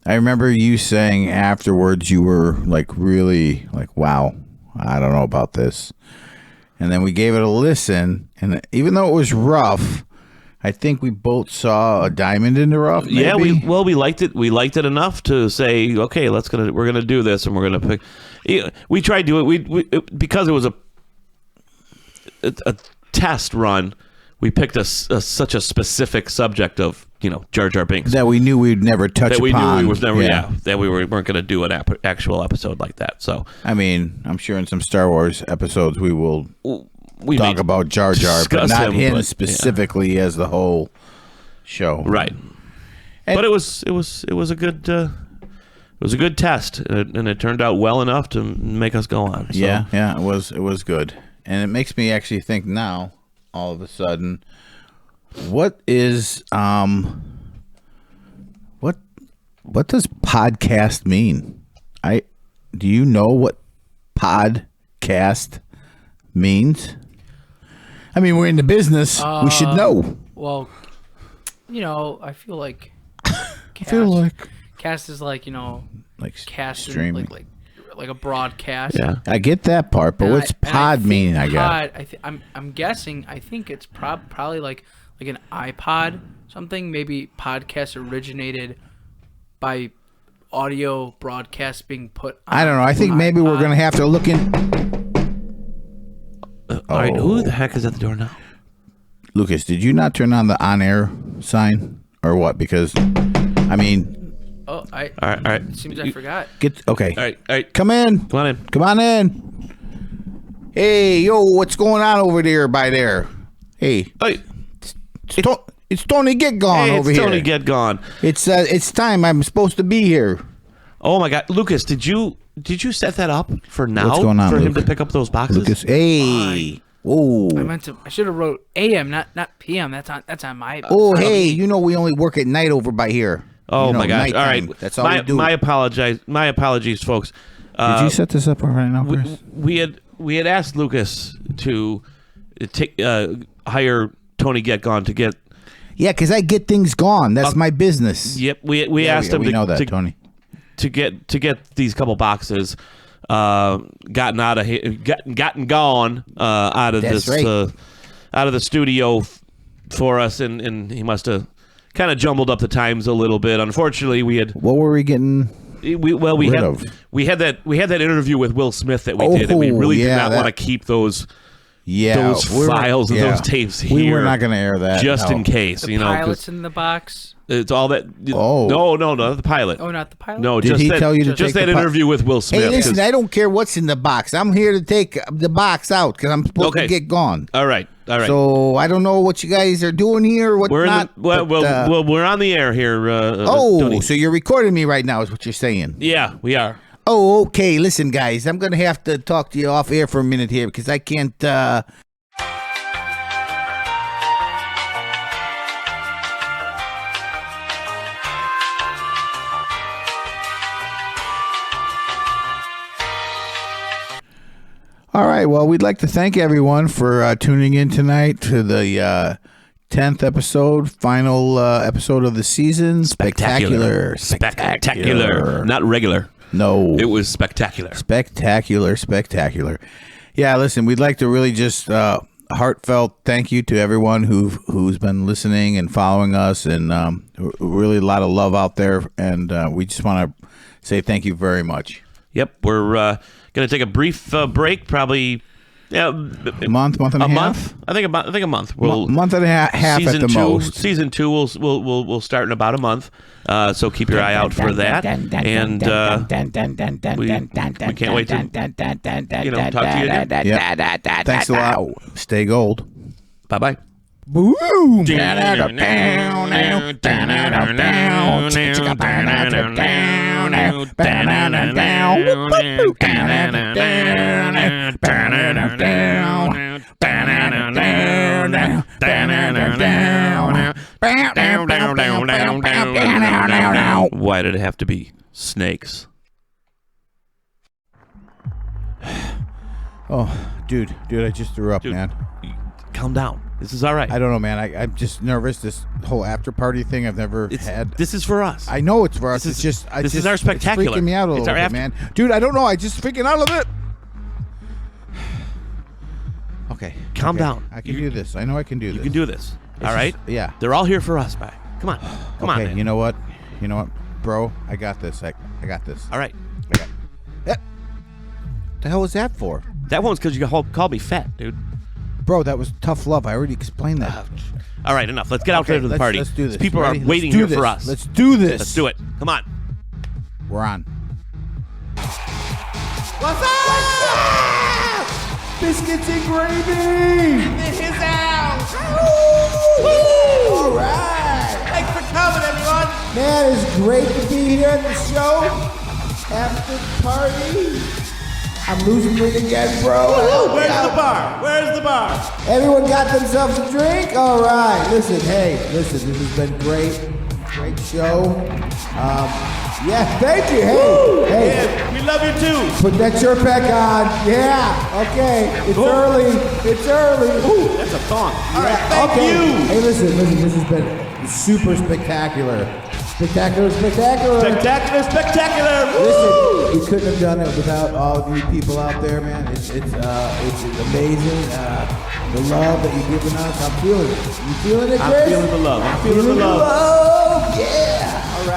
remember you saying afterwards you were like really like, wow, I don't know about this. And then we gave it a listen, and even though it was rough, I think we both saw a diamond in the rough. Maybe? Yeah, we liked it. We liked it enough to say, okay, we're gonna do this, and we're gonna pick. We tried to do it. We because it was a test run. We picked such a specific subject of Jar Jar Binks that we knew we'd never touch that we upon. knew we was never that we weren't going to do an actual episode like that. So I mean, I'm sure in some Star Wars episodes we will talk about Jar Jar, but not him specifically as the whole show, right? But it was a good test, and it turned out well enough to make us go on. So. Yeah, it was good, and it makes me actually think now. All of a sudden, what is what does podcast mean? Do you know what podcast means? I mean, we're in the business. We should know. Well, I feel like cast is like casting streaming. like a broadcast. Yeah, I get that part, but what's pod mean? I guess. I'm guessing. I think it's probably like an iPod something. Maybe podcast originated by audio broadcast being put on I don't know. I think maybe we're going to have to look in. All right, who the heck is at the door now? Lucas, did you not turn on the on-air sign or what? Because, I mean... Oh, all right. It seems I forgot. Okay. All right. Come in. Come on in. Hey, yo, what's going on over there by there? Hey. It's Tony Get Gone over here. It's Tony Get Gone. It's time. I'm supposed to be here. Oh my God, Lucas, did you set that up for now? What's going on, for him Luke? to pick up those boxes? Lucas, hey. Whoa. I should have wrote AM, not PM. That's on my. Oh, hey, we only work at night over by here. Oh my gosh! Nighttime. All right, that's all we do. My apologies, folks. Did you set this up right now, Chris? We had asked Lucas to hire Tony Get Gone to get. Yeah, because I get things gone. That's my business. Yep, we asked him. We know that, Tony. To get these couple boxes, gotten gone out of That's this right. out of the studio for us, and he must have kind of jumbled up the times a little bit. Unfortunately, we had. What were we getting? We had that interview with Will Smith that we did, and we really did not want to keep those files and those tapes here. We were not going to air that just in case. The pilot's in the box. It's all that. Oh no, not the pilot. Oh, not the pilot. No, Did he tell you to just take that interview with Will Smith? Hey, listen, I don't care what's in the box. I'm here to take the box out because I'm supposed to get gone. All right. So I don't know what you guys are doing here. We're we're on the air here. Tony. So you're recording me right now, is what you're saying? Yeah, we are. Oh, okay. Listen, guys, I'm gonna have to talk to you off air for a minute here because I can't. All right. Well, we'd like to thank everyone for tuning in tonight to the 10th episode, final episode of the season. Spectacular. Not regular. No. It was spectacular. Spectacular. Yeah, listen, we'd like to really just heartfelt thank you to everyone who's been listening and following us, and really a lot of love out there, and we just want to say thank you very much. Yep, we're going to take a brief break, probably a month and a half. I think a month. Month and a half at the most. Season 2 we'll start in about a month. So keep your eye out for that. And we can't wait to talk to you again. Yep. Thanks a lot. Stay gold. Bye-bye. Boom. Why did it have to be snakes? Oh, dude, I just threw up, man. Calm down. This is all right. I don't know, man. I'm just nervous. This whole after party thing I've never had. This is for us. I know it's for us. This It's is our spectacular. It's freaking me out a little bit, man. Dude, I don't know. I just freaking out of it. Okay. Calm down. I can do this. I know I can do this. You can do this. All right? Yeah. They're all here for us, man. Come on. Come on, man. You know what? Bro, I got this. I got this. All right. The hell was that for? That one's because you called me fat, dude. Bro, that was tough love. I already explained that. All right, enough. Let's get out there to the party. Let's do this. People are Ready? waiting Let's do here for this. us. Let's do this. Let's do it. Come on. We're on. What's up? Biscuits and gravy! This is out. All right! Thanks for coming, everyone. Man, it's great to be here at the show. After party. I'm losing weight again, bro. Where's the bar? Where's the bar? Everyone got themselves a drink? All right. Listen, this has been great. Great show. Yeah, thank you. Hey. Yeah, we love you too. Put that shirt back on. Yeah. Okay. It's early. Ooh, that's a thong. All right, thank you. Hey, listen. This has been super spectacular. Spectacular. Listen, we couldn't have done it without all of you people out there, man. It's amazing. The love that you're giving us. I'm feeling it. You feeling it, Chris? I'm feeling the love. Yeah.